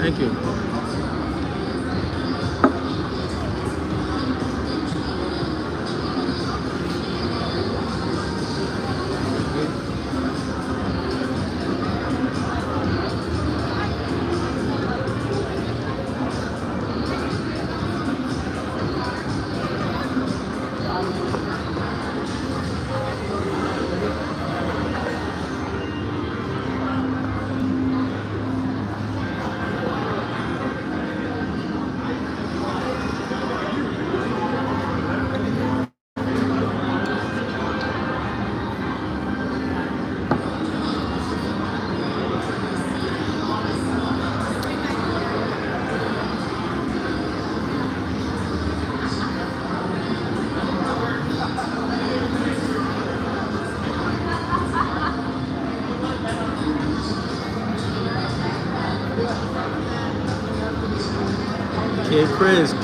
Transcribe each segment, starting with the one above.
Thank you.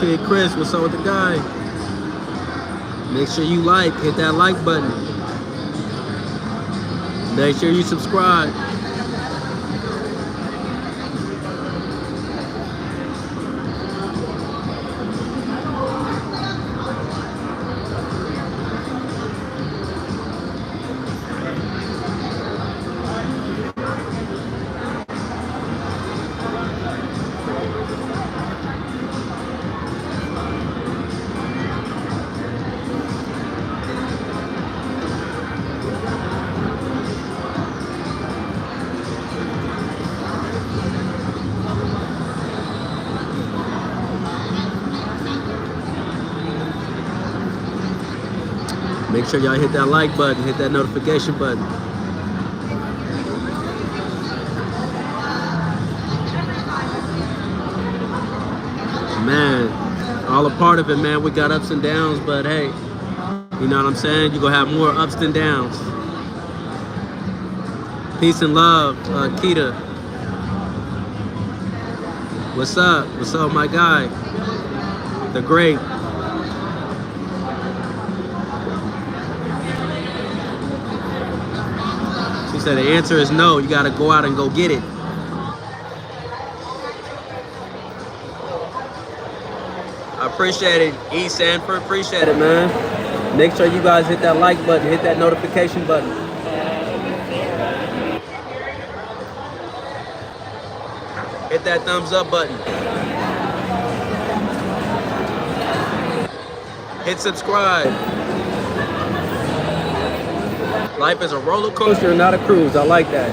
Kid Chris, what's up with the guy? Make sure you hit that like button. Make sure you subscribe. Make sure y'all hit that like button, hit that notification button. Man, all a part of it, man. We got ups and downs, but hey, you know what I'm saying? You're gonna have more ups than downs. Peace and love, Keita. What's up? What's up, my guy? The great. She said the answer is no. You gotta go out and go get it. I appreciate it, E. Sanford. Appreciate it, man. Make sure you guys hit that like button, hit that notification button. Hit that thumbs up button. Hit subscribe. Life is a roller coaster, not a cruise. I like that.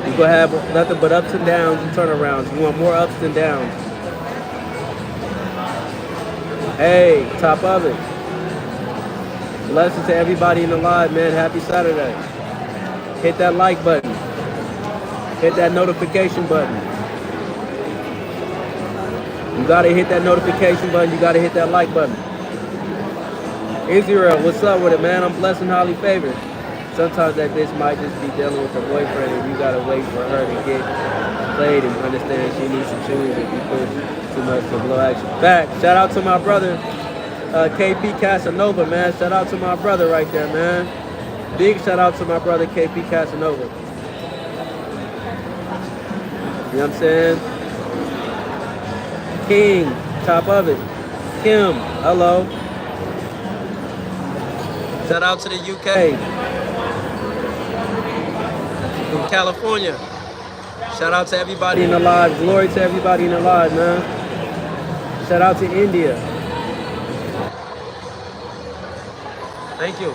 You're gonna have nothing but ups and downs and turnarounds. You want more ups than downs. Hey, top of it. Blessings to everybody in the live, man. Happy Saturday. Hit that like button. Hit that notification button. You gotta hit that notification button. You gotta hit that like button. Israel, what's up with it, man? I'm blessed and highly favored. Sometimes that bitch might just be dealing with her boyfriend and you gotta wait for her to get played and understand she needs to choose if you push too much for blow action. Back, shout out to my brother, KP Casanova, man. Shout out to my brother right there, man. Big shout out to my brother, KP Casanova. You know what I'm saying? King, top of it. Kim, hello. Shout out to the UK. From California. Shout out to everybody in the live. Glory to everybody in the live, man. Shout out to India. Thank you.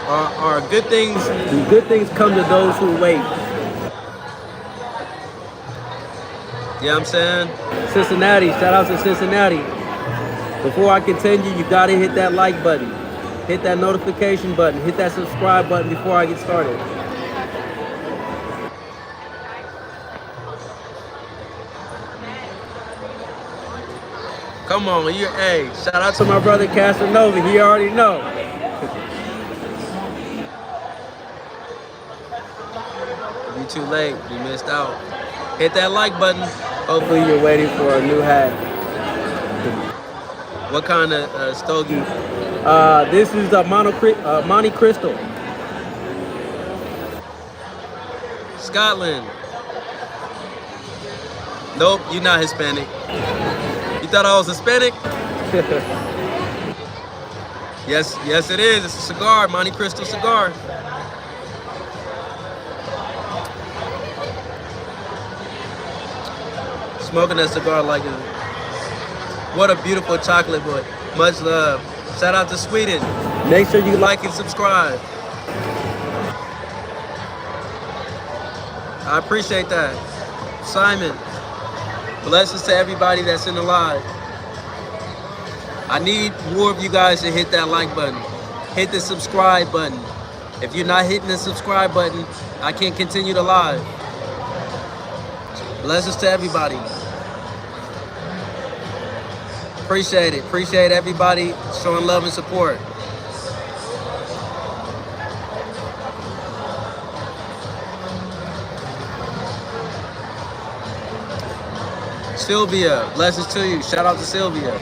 Are good things come to those who wait. You know what I'm saying? Cincinnati, shout out to Cincinnati. Before I continue, you gotta hit that like button. Hit that notification button. Hit that subscribe button before I get started. Come on, hey, shout out to my brother Casanova. He already know. You too late. You missed out. Hit that like button. Hopefully you're waiting for a new hat. What kind of stogie? This is a Monte Cristo. Scotland. Nope, you're not Hispanic. You thought I was Hispanic? Yes, yes it is. It's a cigar, Monte Cristo cigar. Smoking that cigar like it. What a beautiful chocolate, boy. Much love. Shout out to Sweden. Make sure you Like and subscribe. I appreciate that. Simon, blessings to everybody that's in the live. I need more of you guys to hit that like button. Hit the subscribe button. If you're not hitting the subscribe button, I can't continue the live. Blessings to everybody. Appreciate it. Appreciate everybody showing love and support. Sylvia, blessings to you. Shout out to Sylvia.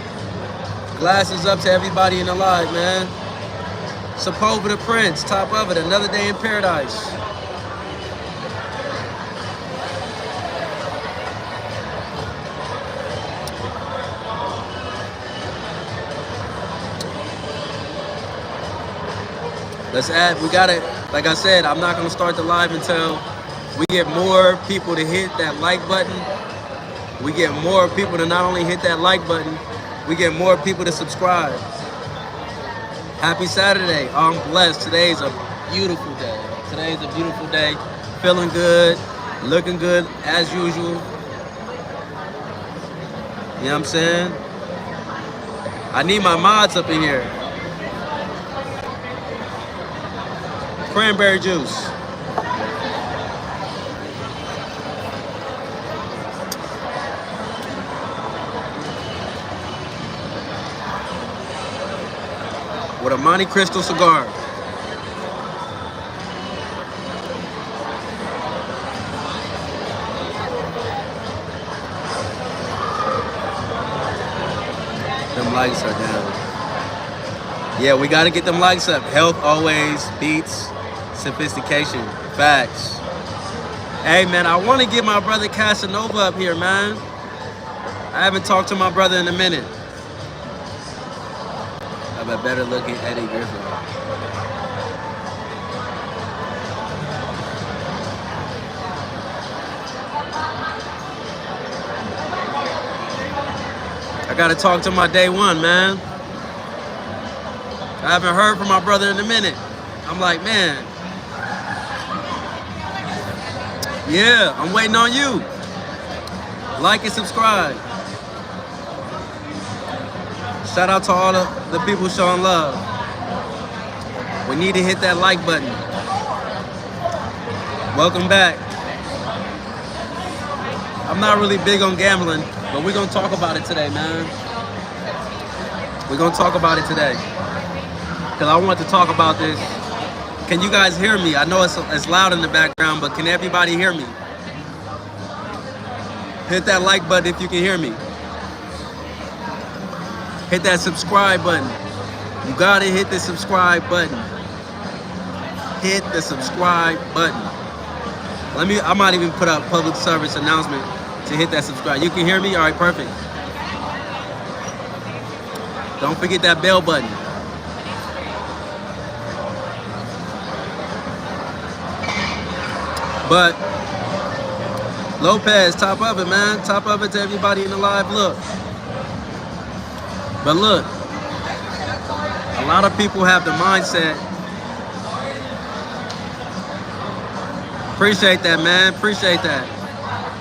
Glasses up to everybody in the live, man. Sepulveda the Prince, top of it. Another day in paradise. Let's add, we got it. Like I said, I'm not going to start the live until we get more people to hit that like button. We get more people to not only hit that like button, we get more people to subscribe. Happy Saturday. I'm blessed. Today's a beautiful day. Today's a beautiful day. Feeling good, looking good as usual. You know what I'm saying? I need my mods up in here. Cranberry juice. With a Monte Cristo cigar. Them lights are down. Yeah, we gotta get them lights up. Health always beats sophistication. Facts. Hey man, I wanna get my brother Casanova up here, man. I haven't talked to my brother in a minute. I have a better looking Eddie Griffin. I gotta talk to my day one, man. I haven't heard from my brother in a minute. I'm like, man. Yeah, I'm waiting on you. Like and subscribe. Shout out to all the people showing love. We need to hit that like button. Welcome back. I'm not really big on gambling, but we're gonna talk about it today, man. We're gonna talk about it today. Because I want to talk about this. Can you guys hear me? I know it's loud in the background, but can everybody hear me? Hit that like button if you can hear me. Hit that subscribe button. You gotta hit the subscribe button. Hit the subscribe button. I might even put out public service announcement to hit that subscribe. You can hear me? All right, perfect. Don't forget that bell button. But Lopez, top of it, man. Top of it to everybody in the live look. But look, a lot of people have the mindset. Appreciate that, man. Appreciate that.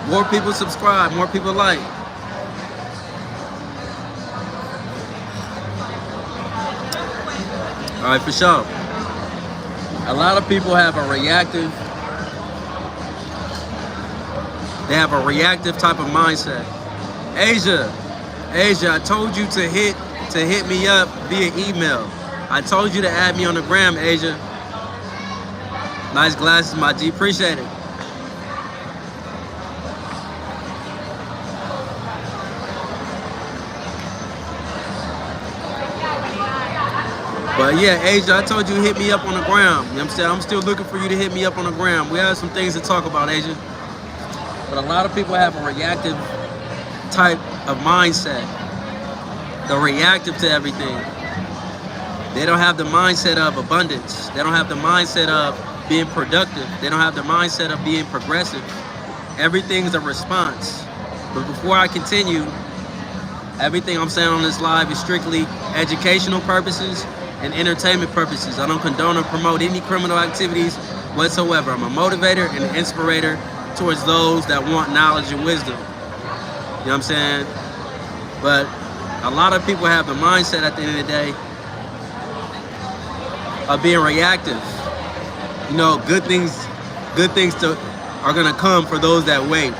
More people subscribe, more people like. All right, for sure. A lot of people have a reactive. They have a reactive type of mindset. Asia, I told you to hit me up via email. I told you to add me on the gram, Asia. Nice glasses, my G. Appreciate it. But yeah, Asia, I told you hit me up on the ground. You know what I'm saying? I'm still looking for you to hit me up on the ground. We have some things to talk about, Asia. But a lot of people have a reactive type of mindset. They're reactive to everything. They don't have the mindset of abundance. They don't have the mindset of being productive. They don't have the mindset of being progressive. Everything's a response. But before I continue, everything I'm saying on this live is strictly educational purposes and entertainment purposes. I don't condone or promote any criminal activities whatsoever. I'm a motivator and an inspirator towards those that want knowledge and wisdom. You know what I'm saying? But a lot of people have the mindset at the end of the day of being reactive. You know, good things are gonna come for those that wait.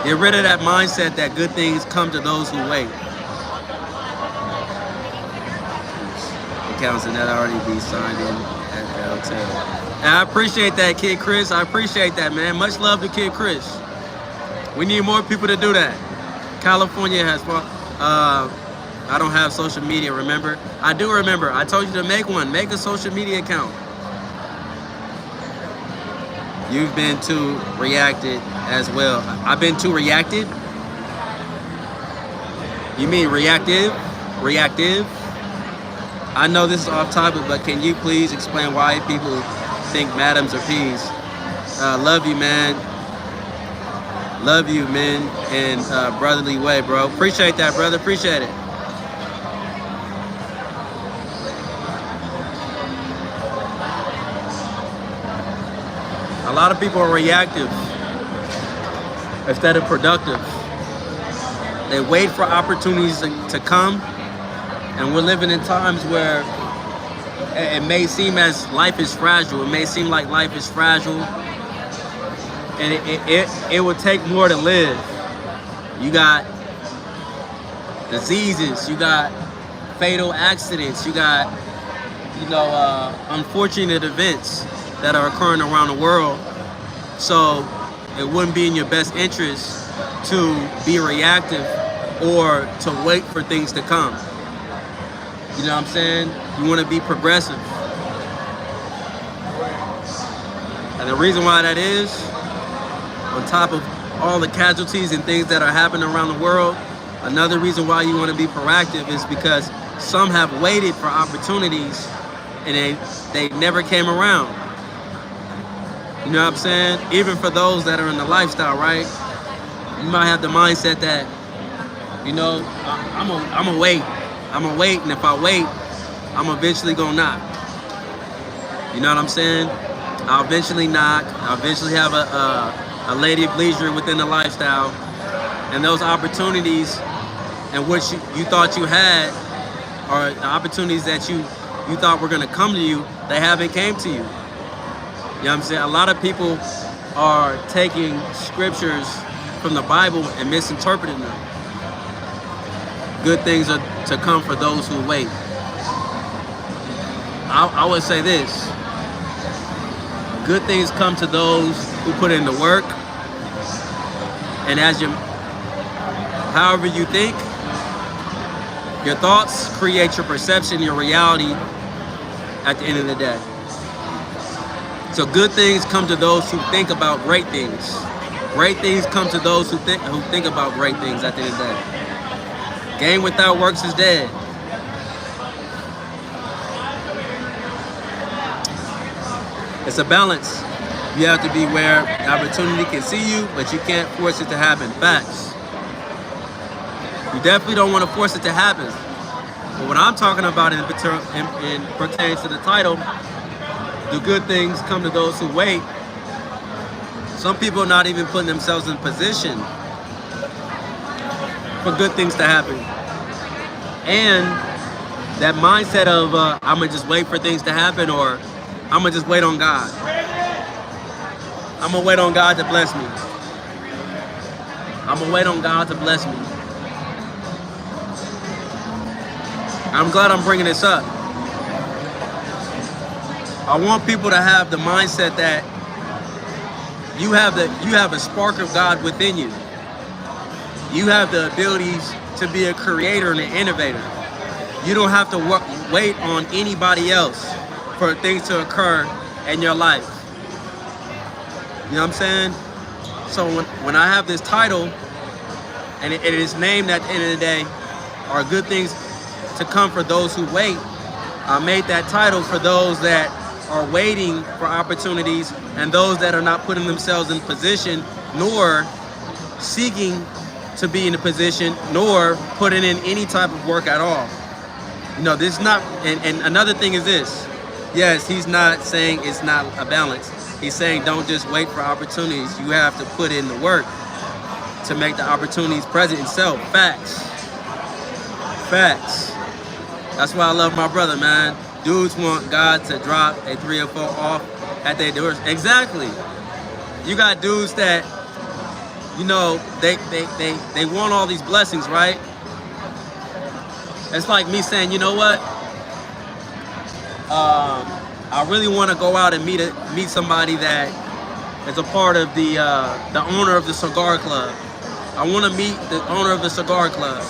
Get rid of that mindset that good things come to those who wait. Accounts that already be signed in at the hotel. And I appreciate that, Kid Chris. I appreciate that, man. Much love to Kid Chris. We need more people to do that. California has, I don't have social media, remember? I do remember. I told you to make one. Make a social media account. You've been too reacted as well. I've been too reacted? You mean reactive? Reactive? I know this is off topic, but can you please explain why people think madams are peas? Love you, man. Love you, man, in brotherly way, bro. Appreciate that, brother. Appreciate it. A lot of people are reactive instead of productive. They wait for opportunities to come, and we're living in times where it may seem as life is fragile. It may seem like life is fragile, and it will take more to live. You got diseases, you got fatal accidents, you got, unfortunate events that are occurring around the world. So it wouldn't be in your best interest to be reactive or to wait for things to come. You know what I'm saying? You want to be progressive. And the reason why that is, on top of all the casualties and things that are happening around the world, another reason why you want to be proactive is because some have waited for opportunities and they never came around. You know what I'm saying? Even for those that are in the lifestyle, right? You might have the mindset that, I'm gonna wait. I'm gonna wait, and if I wait, I'm eventually gonna knock. You know what I'm saying? I'll eventually knock. I'll eventually have a lady of leisure within the lifestyle, and those opportunities and which you thought you had, or the opportunities that you thought were gonna come to you, they haven't came to you. You know what I'm saying? A lot of people are taking scriptures from the Bible and misinterpreting them. Good things are to come for those who wait. I would say this. Good things come to those who put in the work. And however you think, your thoughts create your perception, your reality at the end of the day. So good things come to those who think about great things. Great things come to those who think about great things at the end of the day. Gain without works is dead. It's a balance. You have to be where the opportunity can see you, but you can't force it to happen. Facts. You definitely don't want to force it to happen. But what I'm talking about in pertains to the title, do good things come to those who wait? Some people are not even putting themselves in position for good things to happen. And that mindset of, I'm going to just wait for things to happen, or I'm going to just wait on God. I'm going to wait on God to bless me. I'm going to wait on God to bless me. I'm glad I'm bringing this up. I want people to have the mindset that you have a spark of God within you. You have the abilities to be a creator and an innovator. You don't have to wait on anybody else for things to occur in your life. You know what I'm saying? So when I have this title, and it is named at the end of the day, are good things to come for those who wait. I made that title for those that are waiting for opportunities and those that are not putting themselves in position, nor seeking to be in a position, nor putting in any type of work at all. You know, this is not, and another thing is this. Yes, he's not saying it's not a balance. He's saying don't just wait for opportunities. You have to put in the work to make the opportunities present itself. Facts. Facts. That's why I love my brother, man. Dudes want God to drop a 3 or 4 off at their doors. Exactly. You got dudes that, you know, they want all these blessings, right? It's like me saying, you know what? I really want to go out and meet somebody that is a part of the owner of the cigar club. I want to meet the owner of the cigar club,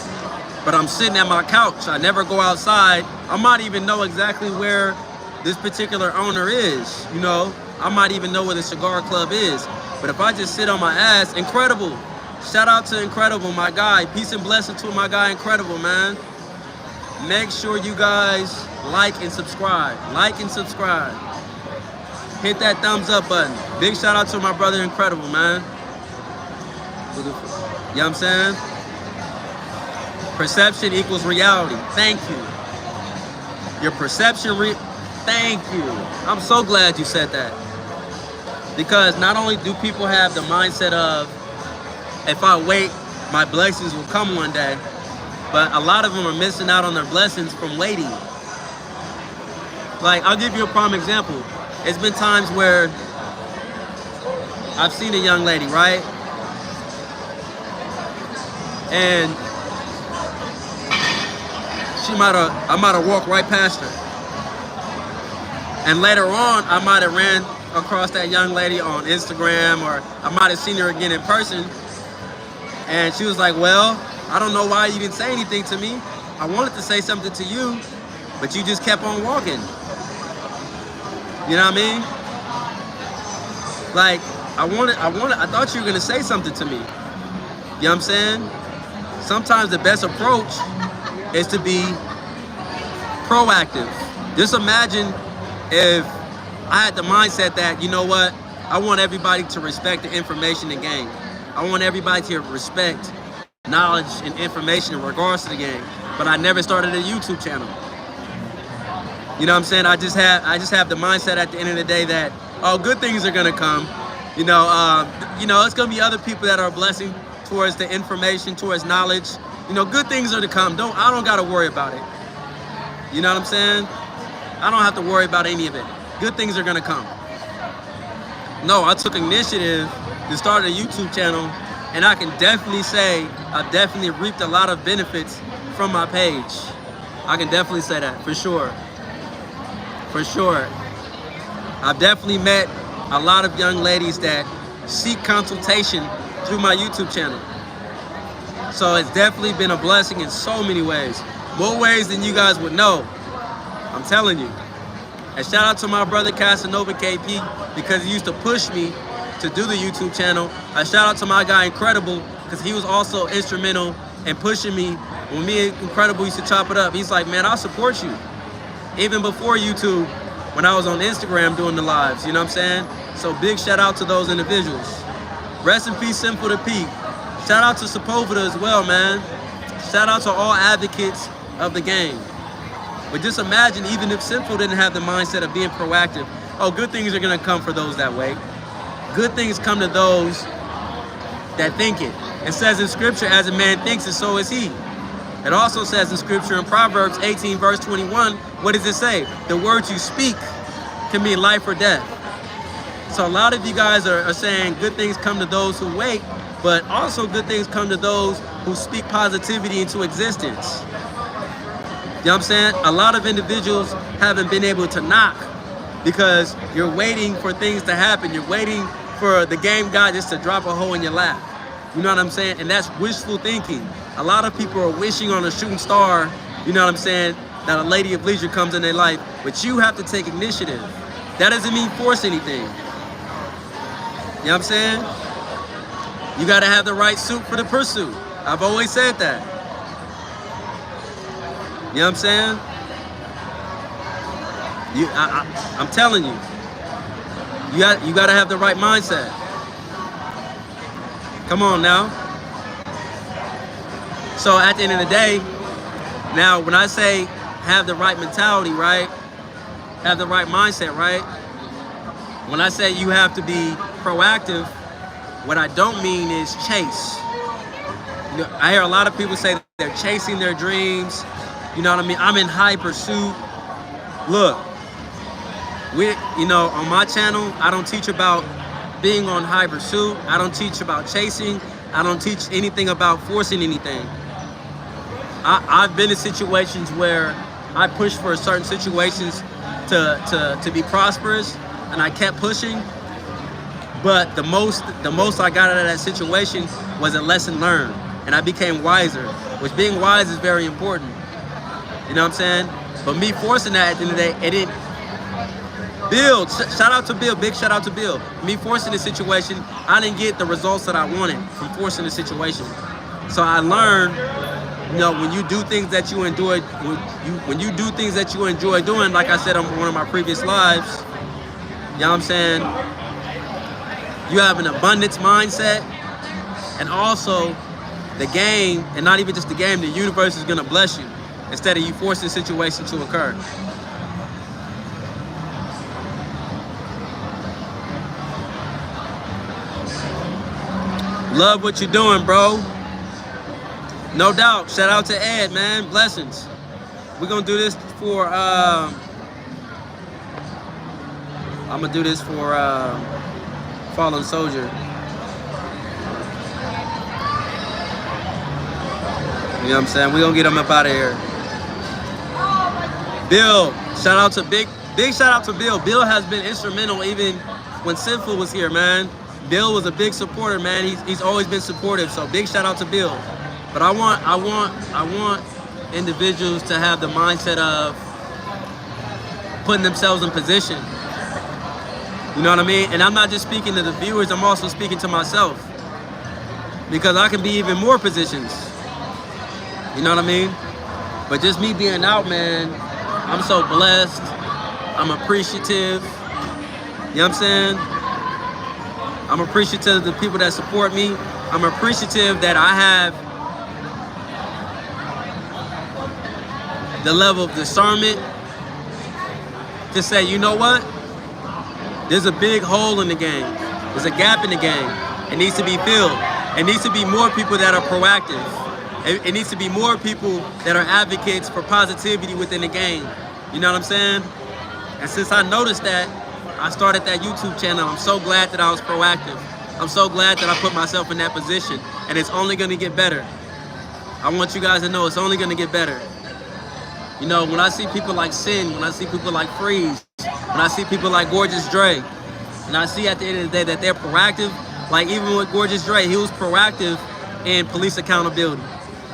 but I'm sitting at my couch. I never go outside. I might even know exactly where this particular owner is. You know, I might even know where the cigar club is. But if I just sit on my ass, Incredible. Shout out to Incredible, my guy. Peace and blessing to my guy, Incredible, man. Make sure you guys like and subscribe. Like and subscribe. Hit that thumbs up button. Big shout out to my brother, Incredible, man. You know what I'm saying? Perception equals reality. Thank you. Your perception, thank you. I'm so glad you said that. Because not only do people have the mindset of, if I wait, my blessings will come one day, but a lot of them are missing out on their blessings from waiting. Like, I'll give you a prime example. It's been times where I've seen a young lady, right? And I might have walked right past her. And later on, I might have ran across that young lady on Instagram, or I might have seen her again in person. And she was like, well, I don't know why you didn't say anything to me. I wanted to say something to you, but you just kept on walking. You know what I mean? Like, I thought you were gonna say something to me. You know what I'm saying? Sometimes the best approach is to be proactive. Just imagine if I had the mindset that, you know what, I want everybody to respect the information and game. I want everybody to respect knowledge and information in regards to the game. But I never started a YouTube channel. You know what I'm saying? I just have the mindset at the end of the day that, oh, good things are gonna come. You know, it's gonna be other people that are a blessing towards the information, towards knowledge. You know, good things are to come. I don't gotta worry about it. You know what I'm saying? I don't have to worry about any of it. Good things are gonna come. No, I took initiative to start a YouTube channel, and I can definitely say I've definitely reaped a lot of benefits from my page. I can definitely say that, for sure. For sure. I've definitely met a lot of young ladies that seek consultation through my YouTube channel. So it's definitely been a blessing in so many ways. More ways than you guys would know. I'm telling you. And shout out to my brother Casanova KP, because he used to push me to do the YouTube channel. A shout out to my guy Incredible, because he was also instrumental in pushing me. When me and Incredible used to chop it up, he's like, man, I'll support you. Even before YouTube, when I was on Instagram doing the lives, you know what I'm saying? So big shout out to those individuals. Rest in peace, Simple to Peak. Shout out to Sepulveda as well, man. Shout out to all advocates of the game. But just imagine, even if Simple didn't have the mindset of being proactive, oh, good things are gonna come for those that wait. Good things come to those that think it. It says in scripture, as a man thinks it, so is he. It also says in scripture in Proverbs 18 verse 21, what does it say? The words you speak can mean life or death. So a lot of you guys are saying good things come to those who wait, but also good things come to those who speak positivity into existence. You know what I'm saying? A lot of individuals haven't been able to knock because you're waiting for things to happen. You're waiting for the game god just to drop a hole in your lap. You know what I'm saying? And that's wishful thinking. A lot of people are wishing on a shooting star you know what I'm saying, that a lady of leisure comes in their life, but you have to take initiative. That doesn't mean force anything. You know what I'm saying? You gotta have the right suit for the pursuit. I've always said that. You know what I'm saying? I'm telling you, you gotta have the right mindset. Come on now. So at the end of the day, now when I say have the right mentality, right? Have the right mindset, right? When I say you have to be proactive, what I don't mean is chase. You know, I hear a lot of people say that they're chasing their dreams. You know what I mean? I'm in high pursuit. Look, you know, on my channel, I don't teach about being on high pursuit. I don't teach about chasing. I don't teach anything about forcing anything. I've been in situations where I pushed for certain situations to be prosperous, and I kept pushing. But the most I got out of that situation was a lesson learned, and I became wiser. Which being wise is very important. You know what I'm saying? But me forcing that at the end of the day, it didn't. Bill, shout out to Bill, big shout out to Bill. Me forcing the situation, I didn't get the results that I wanted from forcing the situation. So I learned, you know, when you do things that you enjoy, when you do things that you enjoy doing, like I said on one of my previous lives, you know what I'm saying? You have an abundance mindset, and also the game, and not even just the game, the universe is gonna bless you instead of you forcing the situation to occur. Love what you're doing, bro. No doubt. Shout out to Ed, man. Blessings. We're gonna do this for I'm gonna do this for Fallen Soldier. You know what I'm saying? We're gonna get him up out of here. Bill, shout out to big shout out to Bill. Bill has been instrumental even when Sinful was here, man. Bill was a big supporter, man. He's always been supportive. So big shout out to Bill. But I want individuals to have the mindset of putting themselves in position. You know what I mean? And I'm not just speaking to the viewers, I'm also speaking to myself. Because I can be even more positions. You know what I mean? But just me being out, man, I'm so blessed. I'm appreciative. You know what I'm saying? I'm appreciative of the people that support me. I'm appreciative that I have the level of discernment to say, you know what? There's a big hole in the game. There's a gap in the game. It needs to be filled. It needs to be more people that are proactive. It needs to be more people that are advocates for positivity within the game. You know what I'm saying? And since I noticed that, I started that YouTube channel. I'm so glad that I was proactive. I'm so glad that I put myself in that position. And it's only gonna get better. I want you guys to know it's only gonna get better. You know, when I see people like Sin, when I see people like Freeze, when I see people like Gorgeous Dre, and I see at the end of the day that they're proactive, like even with Gorgeous Dre, he was proactive in police accountability.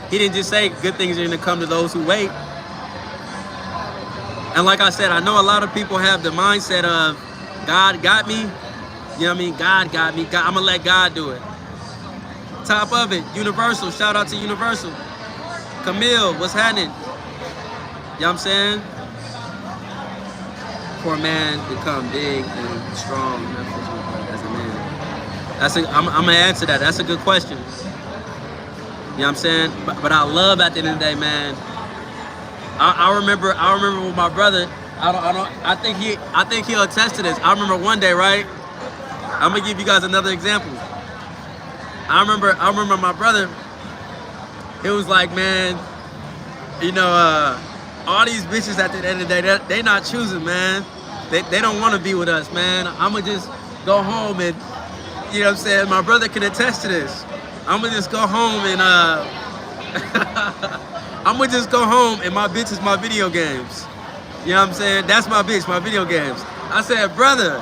He didn't just say good things are gonna come to those who wait. And like I said, I know a lot of people have the mindset of God got me. You know what I mean? God got me. I'm gonna let God do it. Top of it, Universal. Shout out to Universal. Camille, what's happening? You know what I'm saying? For a man become big and strong as a man. I'm gonna answer that. That's a good question. You know what I'm saying? But I love at the end of the day, man. I remember with my brother. I think he'll attest to this. I remember one day, right? I'm gonna give you guys another example. I remember my brother. It was like, man, you know, all these bitches at the end of the day, they not choosing, man. They don't want to be with us, man. I'm gonna just go home and, you know what I'm saying? My brother can attest to this. I'm gonna just go home and I'm gonna just go home and my bitch is my video games. You know what I'm saying? That's my bitch, my video games. I said, brother.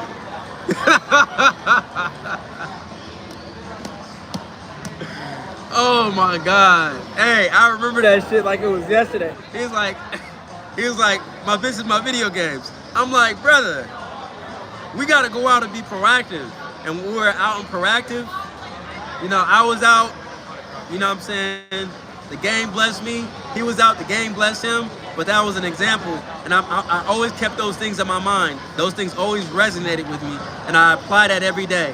Oh my God. Hey, I remember that shit like it was yesterday. He was like, this is my video games. I'm like, brother, we gotta go out and be proactive. And when we were out and proactive, I was out, what I'm saying? The game blessed me. He was out, the game blessed him. But that was an example. And I always kept those things in my mind. Those things always resonated with me. And I apply that every day.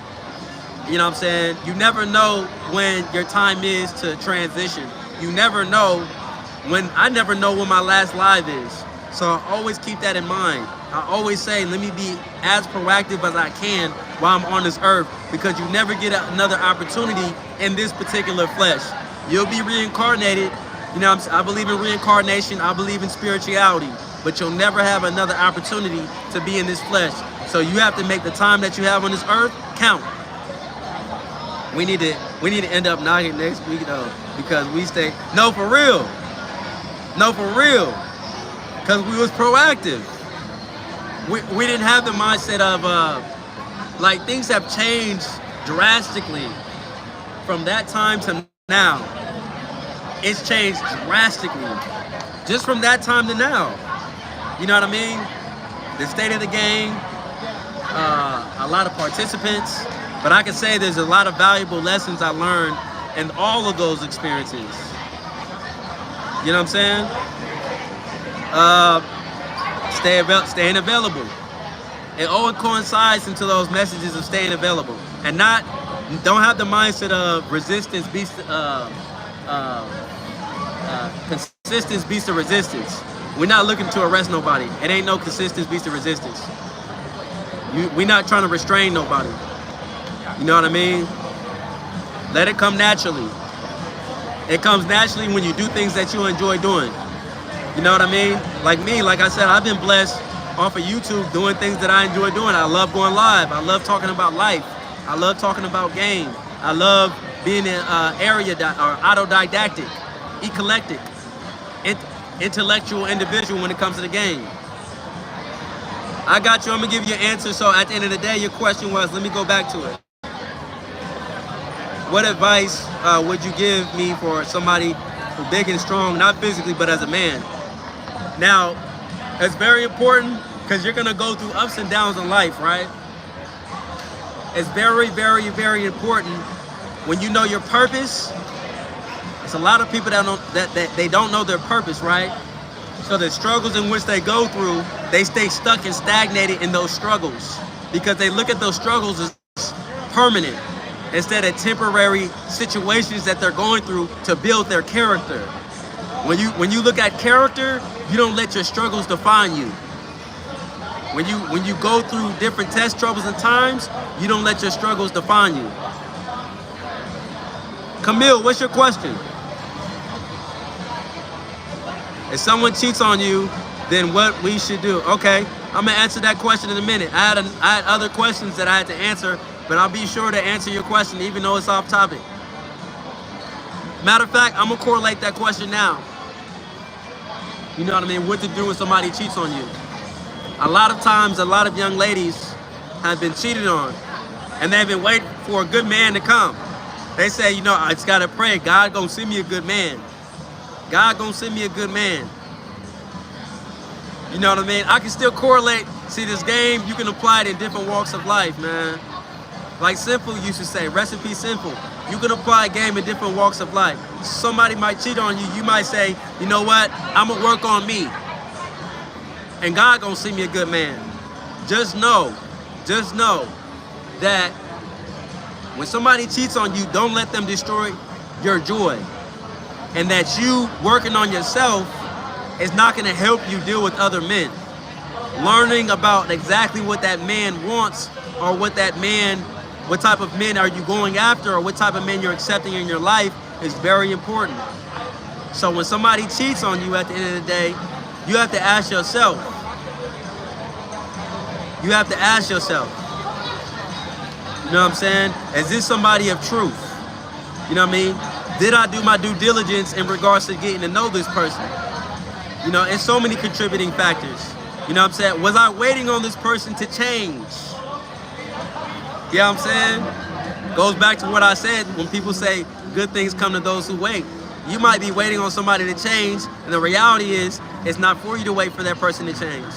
You know what I'm saying? You never know when your time is to transition. You never know I never know when my last live is. So I always keep that in mind. I always say, let me be as proactive as I can while I'm on this earth, because you never get another opportunity in this particular flesh. You'll be reincarnated. I believe in reincarnation. I believe in spirituality, but you'll never have another opportunity to be in this flesh. So you have to make the time that you have on this earth count. We need to end up knocking next week though, because we stay for real, because we was proactive. We didn't have the mindset of like things have changed drastically from that time to now. It's changed drastically just from that time to now. You know what I mean? The state of the game, a lot of participants. But I can say there's a lot of valuable lessons I learned in all of those experiences. You know what I'm saying? Staying available. It all coincides into those messages of staying available. And don't have the mindset of resistance beats, consistence beats the resistance. We're not looking to arrest nobody. It ain't no consistence beats the resistance. We're not trying to restrain nobody. You know what I mean? Let it come naturally. It comes naturally when you do things that you enjoy doing. You know what I mean? Like me, like I said, I've been blessed off of YouTube doing things that I enjoy doing. I love going live. I love talking about life. I love talking about game. I love being an autodidactic, eclectic, intellectual individual when it comes to the game. I got you. I'm going to give you an answer. So at the end of the day, your question was, let me go back to it. What advice would you give me for somebody who's big and strong, not physically, but as a man? Now, it's very important because you're going to go through ups and downs in life, right? It's very, very, very important when you know your purpose. It's a lot of people that they don't know their purpose, right? So the struggles in which they go through, they stay stuck and stagnated in those struggles because they look at those struggles as permanent instead of temporary situations that they're going through to build their character. When you look at character, you don't let your struggles define you. When you go through different tests, troubles, and times, you don't let your struggles define you. Camille, what's your question? If someone cheats on you, then what we should do? Okay, I'm gonna answer that question in a minute. I had other questions that I had to answer, but I'll be sure to answer your question even though it's off topic. Matter of fact, I'm gonna correlate that question now. You know what I mean? What to do when somebody cheats on you. A lot of times, a lot of young ladies have been cheated on, and they've been waiting for a good man to come. They say, I just gotta pray, God gonna send me a good man. God gonna send me a good man. You know what I mean? I can still correlate. See, this game, you can apply it in different walks of life, man. Like Simple used to say, recipe Simple. You can apply a game in different walks of life. Somebody might cheat on you. You might say, you know what? I'm gonna work on me. And God gonna send me a good man. Just know that when somebody cheats on you, don't let them destroy your joy. And that you working on yourself is not gonna help you deal with other men. Learning about exactly what that man wants, or what type of men are you going after, or what type of men you're accepting in your life is very important. So when somebody cheats on you at the end of the day, you have to ask yourself. You know what I'm saying? Is this somebody of truth? You know what I mean? Did I do my due diligence in regards to getting to know this person? And so many contributing factors. You know what I'm saying? Was I waiting on this person to change? You know what I'm saying? Goes back to what I said when people say good things come to those who wait. You might be waiting on somebody to change, and the reality is, it's not for you to wait for that person to change.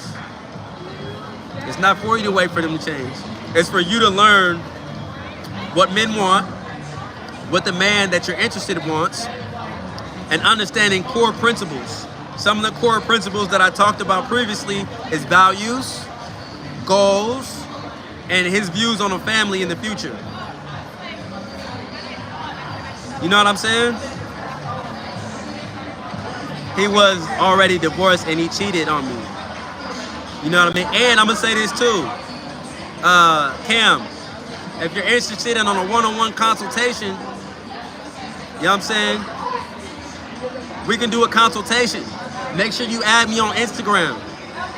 It's not for you to wait for them to change. It's for you to learn what men want, what the man that you're interested in wants, and understanding core principles. Some of the core principles that I talked about previously is values, goals, and his views on a family in the future. You know what I'm saying? He was already divorced and he cheated on me. You know what I mean? And I'm gonna say this too. Cam, if you're interested in on a one-on-one consultation, you know what I'm saying? We can do a consultation. Make sure you add me on Instagram.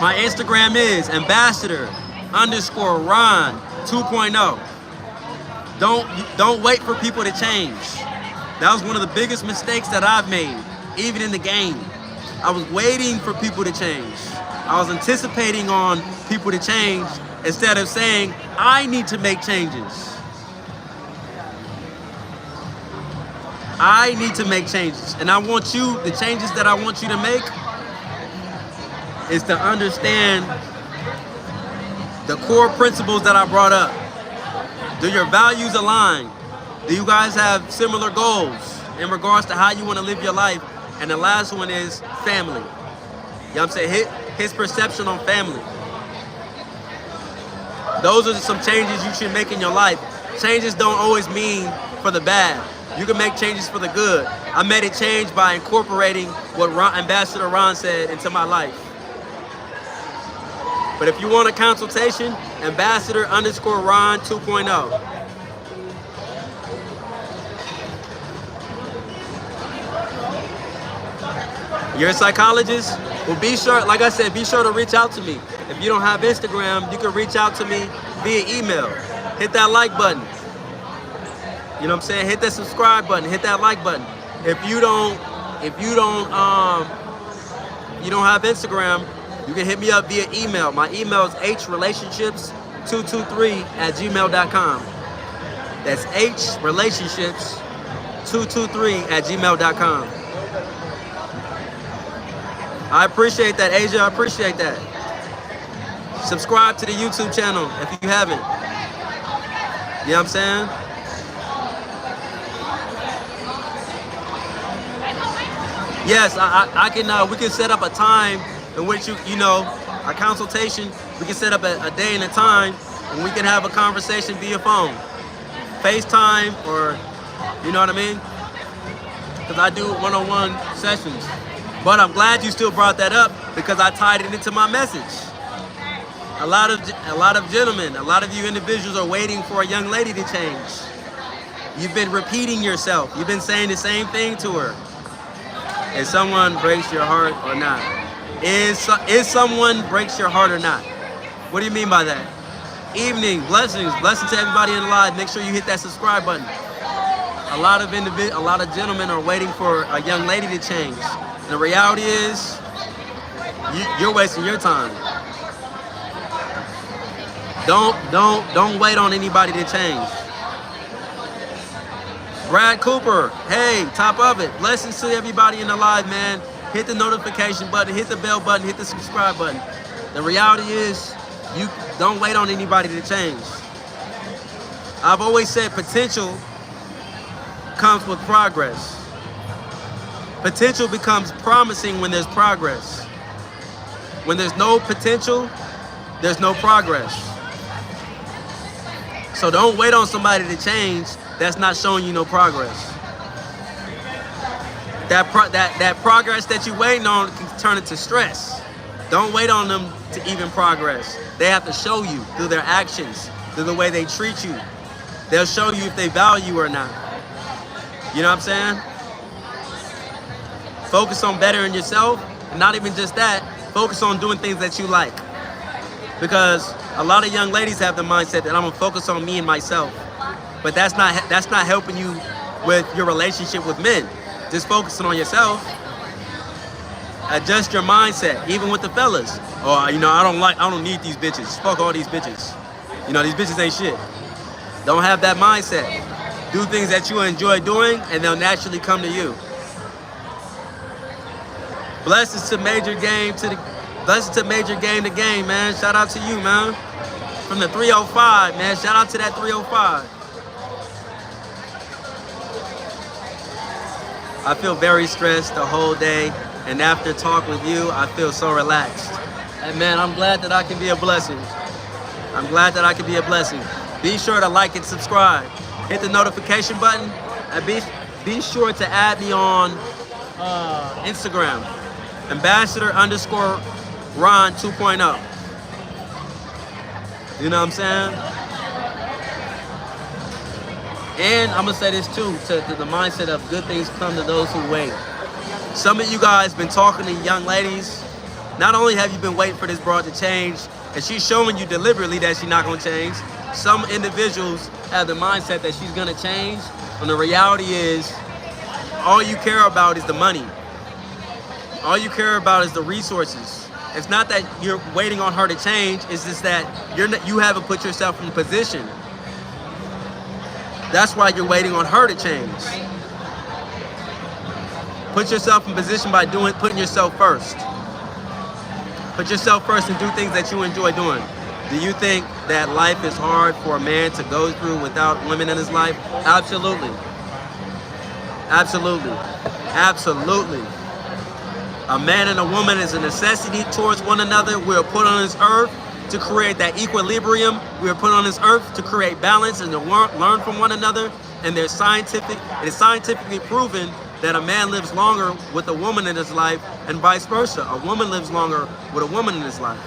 My Instagram is ambassador_Ron 2.0. Don't wait for people to change. That was one of the biggest mistakes that I've made, even in the game. I was waiting for people to change. I was anticipating on people to change instead of saying, I need to make changes. I need to make changes. And I want you, the changes that I want you to make is to understand the core principles that I brought up. Do your values align? Do you guys have similar goals in regards to how you want to live your life? And the last one is family. You know what I'm saying? His perception on family. Those are some changes you should make in your life. Changes don't always mean for the bad. You can make changes for the good. I made a change by incorporating what Ambassador Ron said into my life. But if you want a consultation, ambassador_Ron 2.0. You're a psychologist? Well, be sure, like I said, be sure to reach out to me. If you don't have Instagram, you can reach out to me via email. Hit that like button. You know what I'm saying? Hit that subscribe button. Hit that like button. If you don't have Instagram, you can hit me up via email. My email is hrelationships223@gmail.com. That's hrelationships223@gmail.com. I appreciate that, Asia. I appreciate that. Subscribe to the YouTube channel if you haven't. You know what I'm saying? Yes, I can. We can set up a time in which a consultation. We can set up a day and a time, and we can have a conversation via phone, FaceTime, or you know what I mean? Because I do one-on-one sessions. But I'm glad you still brought that up because I tied it into my message. A lot of gentlemen, a lot of you individuals are waiting for a young lady to change. You've been repeating yourself. You've been saying the same thing to her. Is someone breaks your heart or not? Is someone breaks your heart or not? What do you mean by that? Evening, blessings to everybody in the live. Make sure you hit that subscribe button. A lot of gentlemen are waiting for a young lady to change. The reality is, you're wasting your time. Don't wait on anybody to change. Brad Cooper, hey, top of it. Blessings to everybody in the live, man. Hit the notification button, hit the bell button, hit the subscribe button. The reality is, you don't wait on anybody to change. I've always said potential comes with progress. Potential becomes promising when there's progress. When there's no potential, there's no progress. So don't wait on somebody to change that's not showing you no progress. That progress that you're waiting on can turn into stress. Don't wait on them to even progress. They have to show you through their actions, through the way they treat you. They'll show you if they value you or not. You know what I'm saying? Focus on bettering yourself, and not even just that, focus on doing things that you like. Because a lot of young ladies have the mindset that I'm gonna focus on me and myself. But that's not helping you with your relationship with men. Just focusing on yourself. Adjust your mindset, even with the fellas. Oh, I don't need these bitches. Fuck all these bitches. These bitches ain't shit. Don't have that mindset. Do things that you enjoy doing, and they'll naturally come to you. Blessings to Major Game to Game, man. Shout out to you, man. From the 305, man. Shout out to that 305. I feel very stressed the whole day, and after talk with you, I feel so relaxed. And man, I'm glad that I can be a blessing. I'm glad that I can be a blessing. Be sure to like and subscribe. Hit the notification button, and be sure to add me on Instagram, Ambassador_Ron 2.0. You know what I'm saying? And I'm gonna say this too, to the mindset of good things come to those who wait. Some of you guys been talking to young ladies. Not only have you been waiting for this broad to change, and she's showing you deliberately that she's not gonna change. Some individuals have the mindset that she's gonna change, when the reality is, all you care about is the money. All you care about is the resources. It's not that you're waiting on her to change, it's just that you haven't put yourself in position. That's why you're waiting on her to change. Put yourself in position by putting yourself first. Put yourself first and do things that you enjoy doing. Do you think that life is hard for a man to go through without women in his life? Absolutely. Absolutely. Absolutely. A man and a woman is a necessity towards one another. We are put on this earth to create that equilibrium. We are put on this earth to create balance and to learn from one another. And it is scientifically proven that a man lives longer with a woman in his life and vice versa. A woman lives longer with a woman in his life.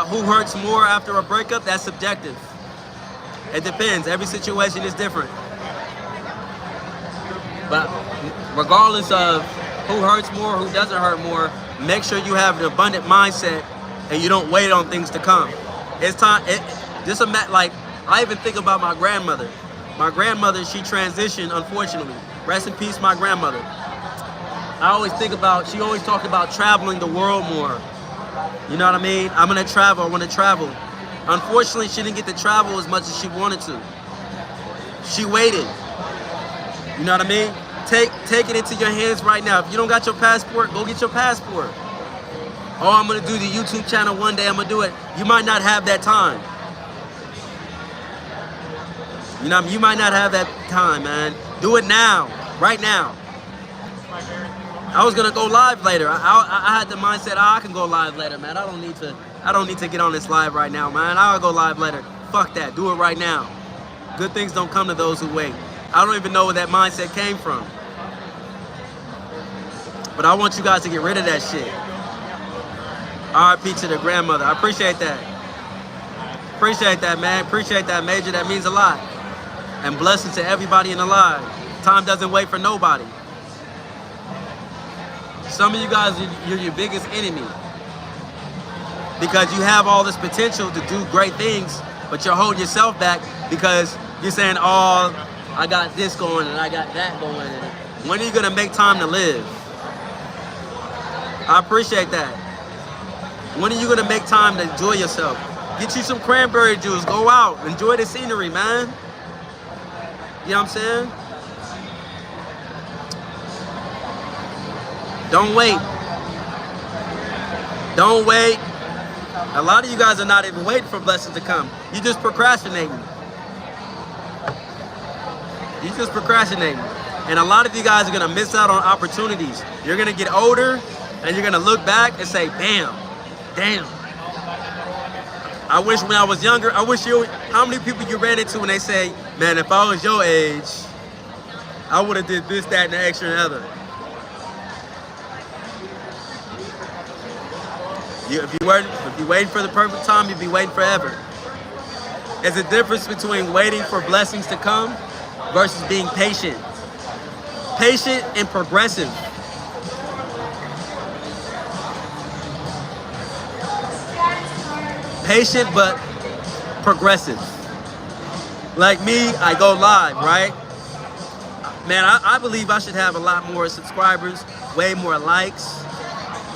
Who hurts more after a breakup? That's subjective. It depends. Every situation is different. But regardless of who hurts more, who doesn't hurt more, make sure you have an abundant mindset and you don't wait on things to come. It's time. Like, I even think about my grandmother. My grandmother, she transitioned, unfortunately. Rest in peace, my grandmother. She always talked about traveling the world more. You know what I mean? I want to travel. Unfortunately, she didn't get to travel as much as she wanted to. She waited. You know what I mean? Take it into your hands right now. If you don't got your passport, go get your passport. Oh, I'm gonna do the YouTube channel one day, I'm gonna do it. You might not have that time. You know, you might not have that time, man. Do it now, right now. I was gonna go live later. I had the mindset, I can go live later, man. I don't need to get on this live right now, man. I'll go live later. Fuck that, do it right now. Good things don't come to those who wait. I don't even know where that mindset came from. But I want you guys to get rid of that shit. RIP to the grandmother. I appreciate that. Appreciate that, man. Appreciate that, Major. That means a lot. And blessings to everybody in the live. Time doesn't wait for nobody. Some of you guys, you're your biggest enemy. Because you have all this potential to do great things, but you're holding yourself back because you're saying, oh, I got this going and I got that going. And when are you gonna make time to live? I appreciate that. When are you gonna make time to enjoy yourself? Get you some cranberry juice, go out, enjoy the scenery, man. You know what I'm saying? Don't wait. Don't wait. A lot of you guys are not even waiting for blessings to come. You're just procrastinating. You're just procrastinating. And a lot of you guys are gonna miss out on opportunities. You're gonna get older and you're gonna look back and say, damn. I wish when I was younger, how many people you ran into when they say, man, if I was your age, I would have did this, that, and the extra and other. If you waiting for the perfect time, you'd be waiting forever. There's a difference between waiting for blessings to come versus being patient. Patient and progressive. Patient but progressive. Like me, I go live, right? Man, I believe I should have a lot more subscribers, way more likes,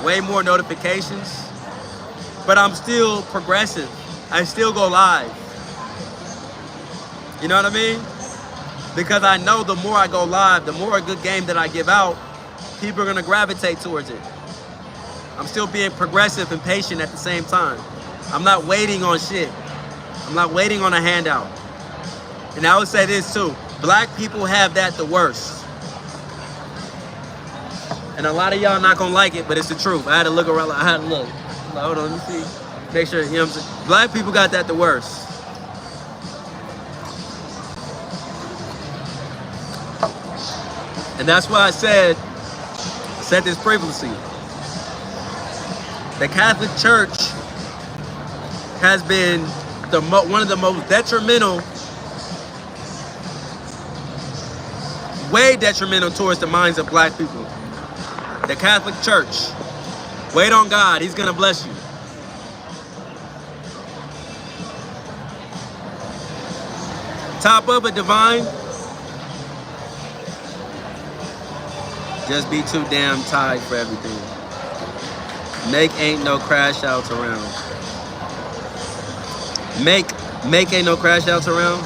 way more notifications. But I'm still progressive. I still go live. You know what I mean? Because I know the more I go live, the more a good game that I give out, people are gonna gravitate towards it. I'm still being progressive and patient at the same time. I'm not waiting on shit. I'm not waiting on a handout. And I would say this too, black people have that the worst. And a lot of y'all not gonna like it, but it's the truth. I had to look around, I had to look. Hold on, let me see. Make sure, you know what I'm saying? Black people got that the worst. And that's why I said this previously. The Catholic Church has been one of the most detrimental, way detrimental towards the minds of black people. The Catholic Church. Wait on God, He's gonna bless you. Top of it, divine. Just be too damn tired for everything. Make ain't no crash outs around. Make ain't no crash outs around.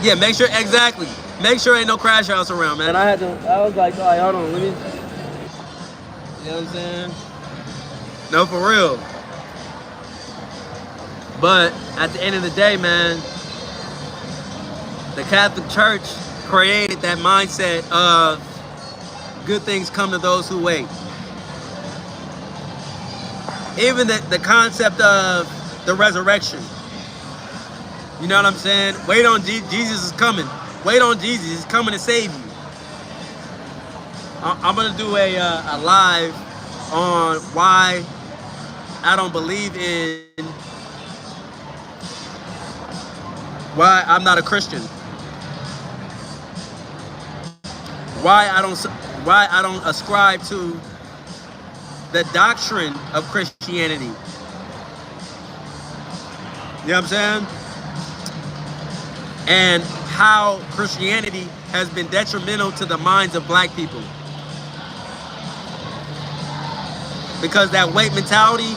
Yeah, make sure, exactly. Make sure ain't no crash outs around, man. And I was like, all right, hold on, let me. You know what I'm saying? No, for real. But at the end of the day, man, the Catholic Church created that mindset of good things come to those who wait. Even the concept of the resurrection. You know what I'm saying? Wait on Jesus is coming. Wait on Jesus. He's coming to save you. I'm going to do a live on why I don't believe in, why I'm not a Christian. Why I don't ascribe to the doctrine of Christianity. You know what I'm saying? And how Christianity has been detrimental to the minds of black people. Because that wait mentality,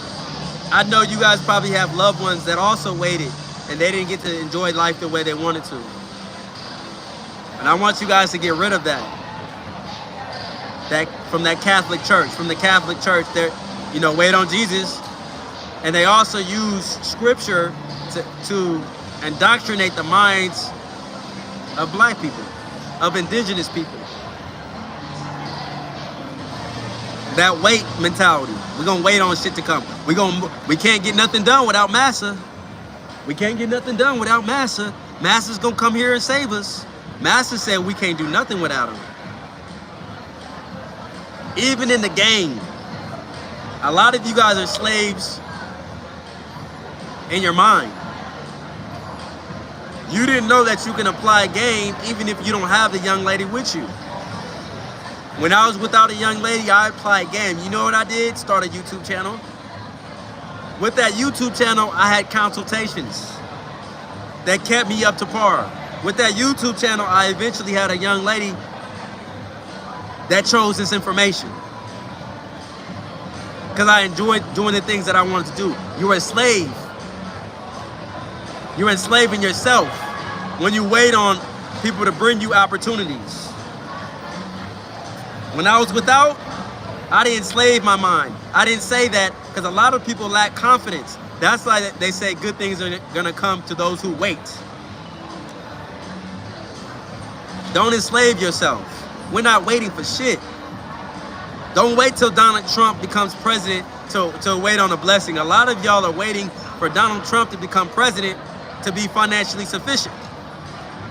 I know you guys probably have loved ones that also waited and they didn't get to enjoy life the way they wanted to. And I want you guys to get rid of that. From the Catholic Church, they're, you know, wait on Jesus. And they also use scripture to indoctrinate the minds of black people, of indigenous people. That wait mentality. We're gonna wait on shit to come. We can't get nothing done without Massa. We can't get nothing done without Massa. Massa's gonna come here and save us. Massa said we can't do nothing without him. Even in the game, a lot of you guys are slaves in your mind. You didn't know that you can apply game even if you don't have the young lady with you. When I was without a young lady, I applied game. You know what I did? Start a YouTube channel. With that YouTube channel, I had consultations that kept me up to par. With that YouTube channel, I eventually had a young lady that chose this information. Because I enjoyed doing the things that I wanted to do. You're a slave. You're enslaving yourself when you wait on people to bring you opportunities. When I was without, I didn't enslave my mind. I didn't say that because a lot of people lack confidence. That's why they say good things are gonna come to those who wait. Don't enslave yourself. We're not waiting for shit. Don't wait till Donald Trump becomes president to wait on a blessing. A lot of y'all are waiting for Donald Trump to become president to be financially sufficient.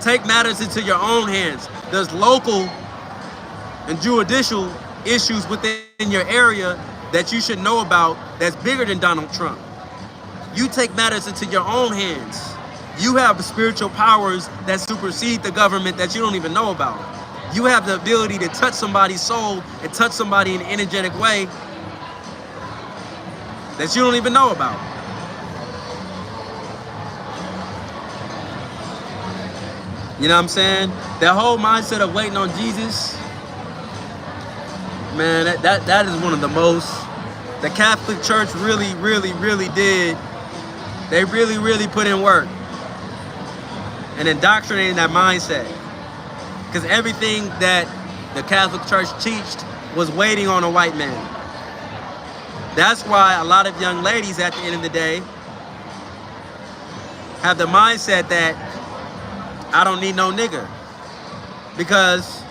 Take matters into your own hands. There's local and judicial issues within your area that you should know about that's bigger than Donald Trump. You take matters into your own hands. You have spiritual powers that supersede the government that you don't even know about. You have the ability to touch somebody's soul and touch somebody in an energetic way that you don't even know about. You know what I'm saying? That whole mindset of waiting on Jesus, man, that is one of the most, the Catholic Church really did. They really put in work. and indoctrinating that mindset. Because everything that the Catholic Church taught was waiting on a white man. That's why a lot of young ladies at the end of the day have the mindset that I don't need no nigga. Because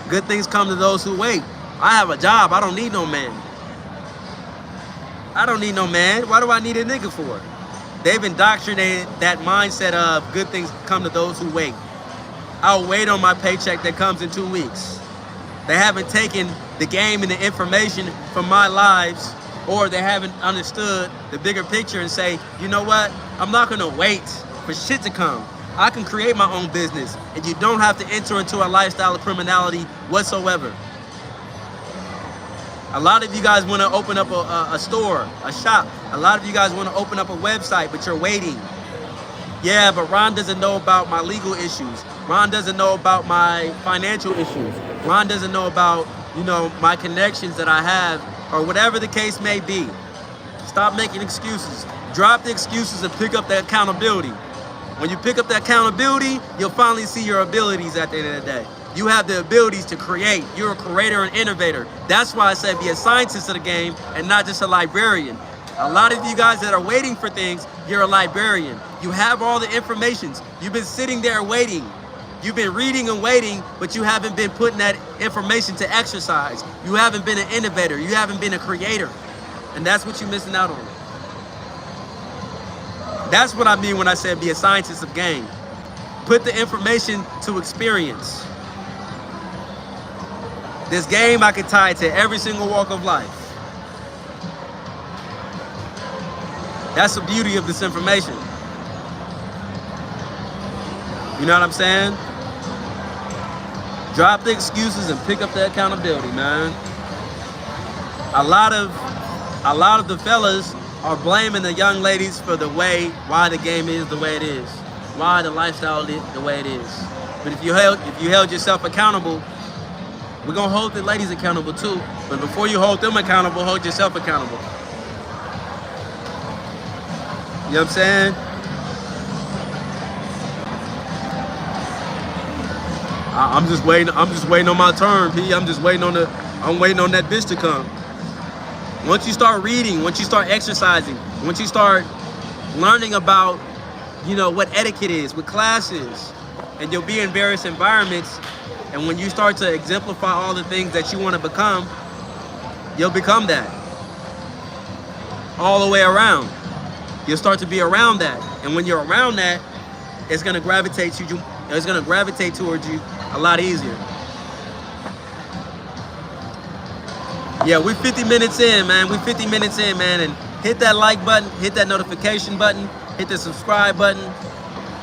good things come to those who wait. I have a job, I don't need no man. I don't need no man. Why do I need a nigga for? They've indoctrinated that mindset of good things come to those who wait. I'll wait on my paycheck that comes in 2 weeks. They haven't taken the game and the information from my lives, or they haven't understood the bigger picture and say, you know what? I'm not gonna wait for shit to come. I can create my own business, and you don't have to enter into a lifestyle of criminality whatsoever. A lot of you guys want to open up a store, a shop. A lot of you guys want to open up a website, but you're waiting. Yeah, but Ron doesn't know about my legal issues. Ron doesn't know about my financial issues. Ron doesn't know about, my connections that I have, or whatever the case may be. Stop making excuses. Drop the excuses and pick up the accountability. When you pick up the accountability, you'll finally see your abilities at the end of the day. You have the abilities to create. You're a creator and innovator. That's why I said be a scientist of the game and not just a librarian. A lot of you guys that are waiting for things, you're a librarian. You have all the information. You've been sitting there waiting. You've been reading and waiting, but you haven't been putting that information to exercise. You haven't been an innovator. You haven't been a creator. And that's what you're missing out on. That's what I mean when I said be a scientist of game. Put the information to experience. This game I can tie to every single walk of life. That's the beauty of this information. You know what I'm saying? Drop the excuses and pick up the accountability, man. A lot of the fellas are blaming the young ladies for why the game is the way it is, why the lifestyle is the way it is. But if you held yourself accountable, we're gonna hold the ladies accountable too. But before you hold them accountable, hold yourself accountable. You know what I'm saying? I'm just waiting on my turn, P. I'm waiting on that bitch to come. Once you start reading, once you start exercising, once you start learning about, what etiquette is, what class is, and you'll be in various environments, and when you start to exemplify all the things that you want to become, you'll become that. All the way around. You'll start to be around that. And when you're around that, it's gonna gravitate towards you a lot easier. Yeah, we're 50 minutes in, man. And hit that like button, hit that notification button, hit the subscribe button.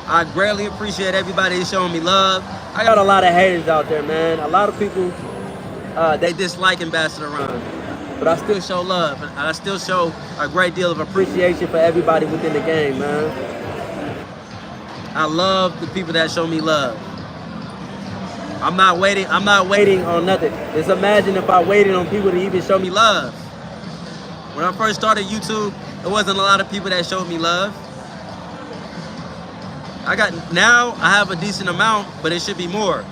I greatly appreciate everybody showing me love. I got a lot of haters out there, man. A lot of people, they dislike Ambassador Ron. But I still show love. And I still show a great deal of appreciation for everybody within the game, man. I love the people that show me love. I'm not waiting on nothing. Just imagine if I waited on people to even show me love. When I first started YouTube, there wasn't a lot of people that showed me love. Now I have a decent amount, but it should be more.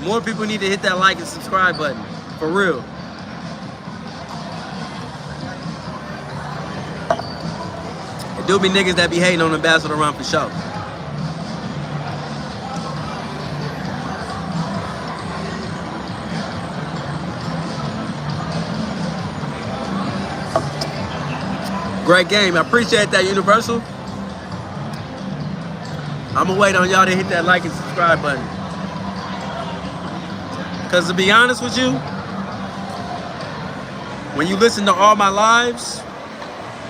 More people need to hit that like and subscribe button, for real. It do be niggas that be hating on Ambassador Ron for sure. Great game. I appreciate that, Universal. I'm gonna wait on y'all to hit that like and subscribe button. Because to be honest with you, when you listen to all my lives,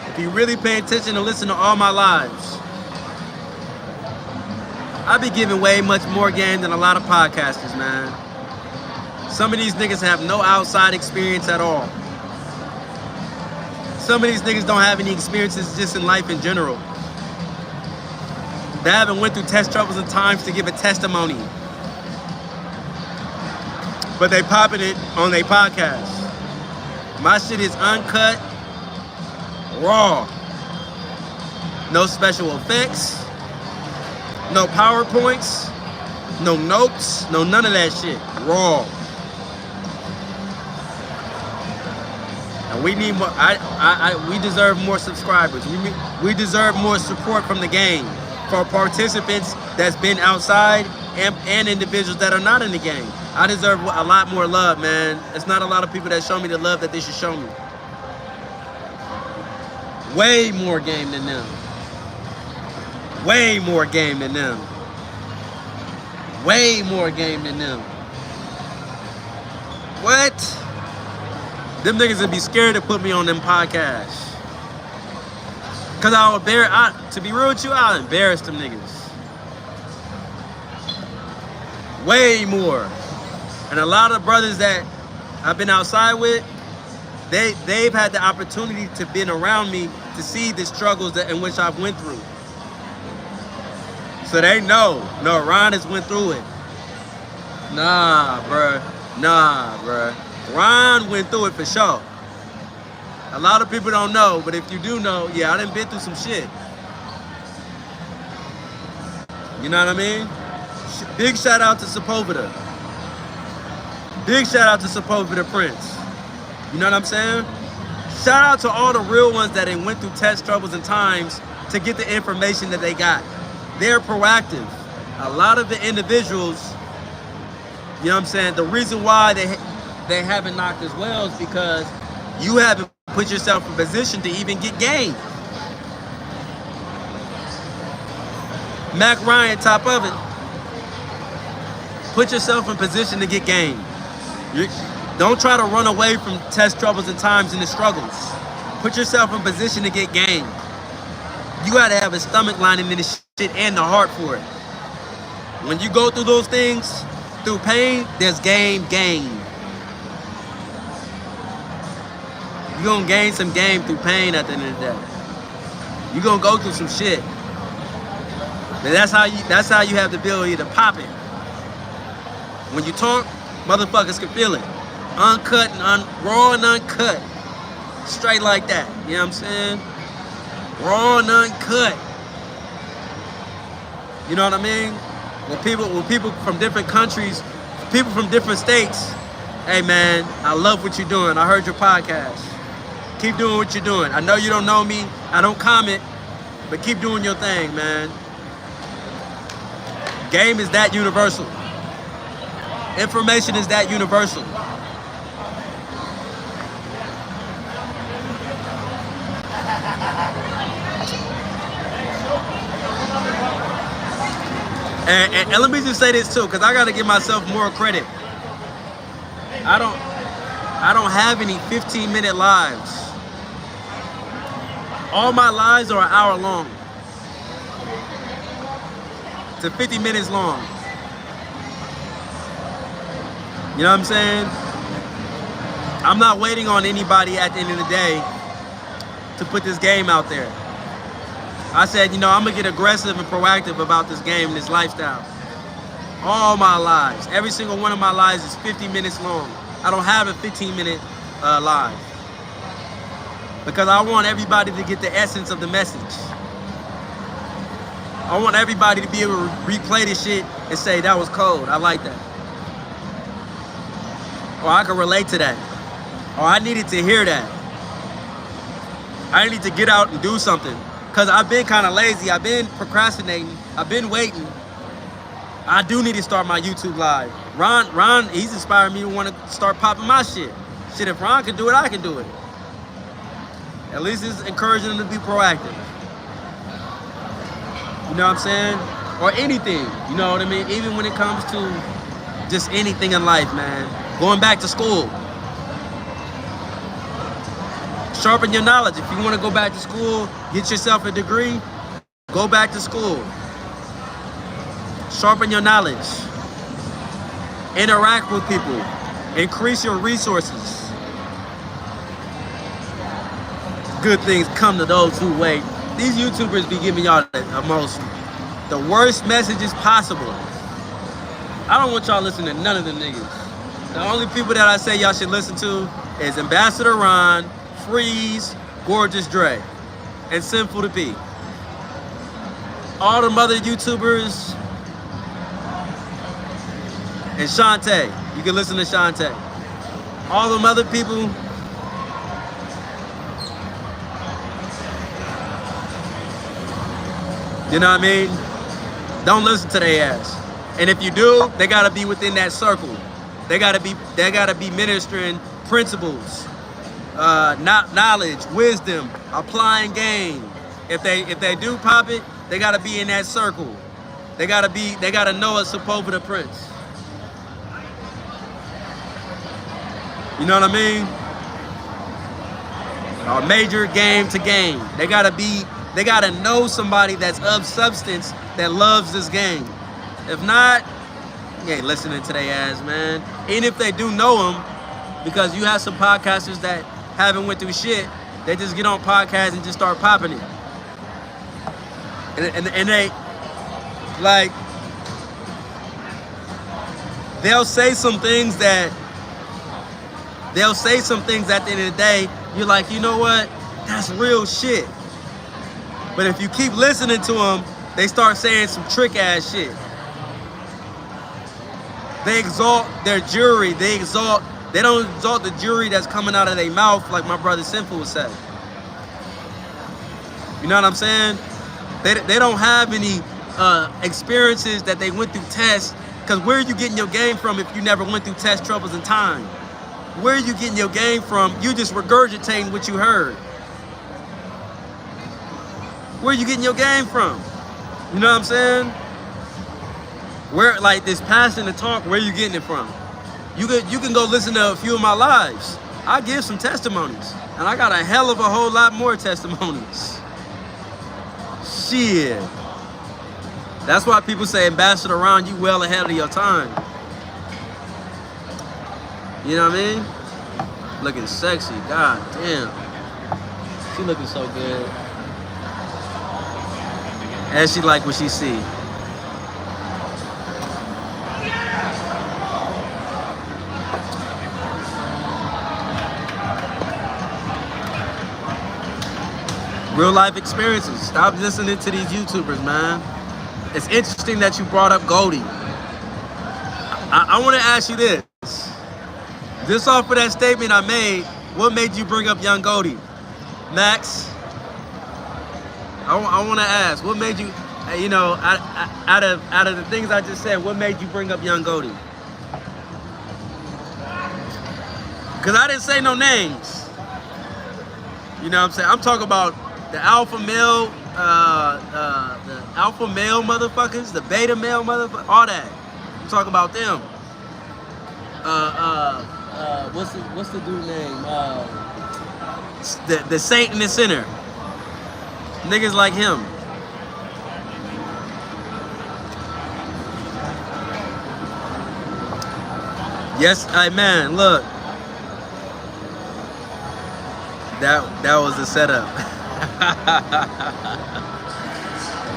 if you really pay attention to listen to all my lives, I be giving way much more game than a lot of podcasters, man. Some of these niggas have no outside experience at all. Some of these niggas don't have any experiences just in life in general. They haven't went through test troubles and times to give a testimony. But they popping it on their podcast. My shit is uncut, raw. No special effects. No PowerPoints, no notes, no none of that shit. Raw. And we need more. We deserve more subscribers. We deserve more support from the game for participants that's been outside and individuals that are not in the game. I deserve a lot more love, man. It's not a lot of people that show me the love that they should show me. Way more game than them. Way more game than them. Way more game than them. What? Them niggas would be scared to put me on them podcasts. Cause to be real with you, I'll embarrass them niggas. Way more. And a lot of brothers that I've been outside with, they've had the opportunity to be around me to see the struggles in which I've went through. So they know. No, Ron has went through it. Nah, bruh. Ron went through it for sure. A lot of people don't know, but if you do know, yeah, I done been through some shit. You know what I mean? Big shout out to Sepulveda. Big shout out to Sepulveda Prince. You know what I'm saying? Shout out to all the real ones that went through test troubles and times to get the information that they got. They're proactive. A lot of the individuals, you know what I'm saying, the reason why they haven't knocked as well is because you haven't put yourself in position to even get game. Mac Ryan, top of it. Put yourself in position to get game. Don't try to run away from test troubles and times and the struggles. Put yourself in position to get game. You gotta have a stomach lining in this shit and the heart for it. When you go through those things, through pain, there's game. You're gonna gain some game through pain at the end of the day. You're gonna go through some shit. But that's how you have the ability to pop it. When you talk, motherfuckers can feel it. Uncut and raw and uncut. Straight like that. You know what I'm saying? Raw and uncut. You know what I mean? When people from different countries, people from different states, hey man, I love what you're doing. I heard your podcast. Keep doing what you're doing. I know you don't know me. I don't comment, but keep doing your thing, man. Game is that universal. Information is that universal. And let me just say this too, because I got to give myself more credit. I don't have any 15-minute lives. All my lives are an hour long to 50 minutes long. You know what I'm saying? I'm not waiting on anybody at the end of the day to put this game out there. I said, I'm gonna get aggressive and proactive about this game and this lifestyle. All my lives, every single one of my lives is 50 minutes long. I don't have a 15-minute live. Because I want everybody to get the essence of the message. I want everybody to be able to replay this shit and say, that was cold, I like that. Or I can relate to that. Or I needed to hear that. I need to get out and do something. Because I've been kind of lazy. I've been procrastinating. I've been waiting. I do need to start my YouTube live. Ron, he's inspired me to want to start popping my shit. Shit, if Ron can do it, I can do it. At least it's encouraging them to be proactive. You know what I'm saying? Or anything. You know what I mean? Even when it comes to just anything in life, man. Going back to school. Sharpen your knowledge. If you want to go back to school, get yourself a degree, go back to school. Sharpen your knowledge. Interact with people. Increase your resources. Good things come to those who wait. These YouTubers be giving y'all the worst messages possible. I don't want y'all listening to none of them niggas. The only people that I say y'all should listen to is Ambassador Ron, Freeze, Gorgeous Dre, and Sinful to Be. all them other YouTubers, and Shantae. You can listen to Shantae. All them other people, you know what I mean? Don't listen to their ass. And if you do, they gotta be within that circle. They gotta be ministering principles, knowledge, wisdom, applying game. If they do pop it, they gotta be in that circle. They gotta know a supposed prince. You know what I mean? Or major game to game. They gotta know somebody that's of substance that loves this game. If not, you ain't listening to their ass, man. And if they do know them, because you have some podcasters that haven't went through shit, they just get on podcasts and just start popping it. And they, like, they'll say some things at the end of the day, you're like, you know what? That's real shit. But if you keep listening to them, they start saying some trick ass shit. They exalt their jury. They don't exalt the jury that's coming out of their mouth, like my brother Sinful would say. You know what I'm saying? They don't have any experiences that they went through tests, because where are you getting your game from if you never went through test, troubles, and time? Where are you getting your game from? You just regurgitating what you heard. Where are you getting your game from? You know what I'm saying? Where, like, this passion to talk, where are you getting it from? You can go listen to a few of my lives. I give some testimonies, and I got a hell of a whole lot more testimonies. Shit. That's why people say, Ambassador Ron, you well ahead of your time. You know what I mean? Looking sexy, god damn. She looking so good. And she like what she see. Real life experiences. Stop listening to these YouTubers, man. It's interesting that you brought up Goldie. I want to ask you this. Just off of that statement I made, what made you bring up Young Goldie? Max, I want to ask, what made you, you know, out of the things I just said, what made you bring up Young Goldie? Because I didn't say no names. You know what I'm saying? I'm talking about the alpha male, motherfuckers, the beta male motherfuckers, all that. I'm talking about them. What's the dude name? The saint and the sinner. Niggas like him. Yes, man, look. That was the setup.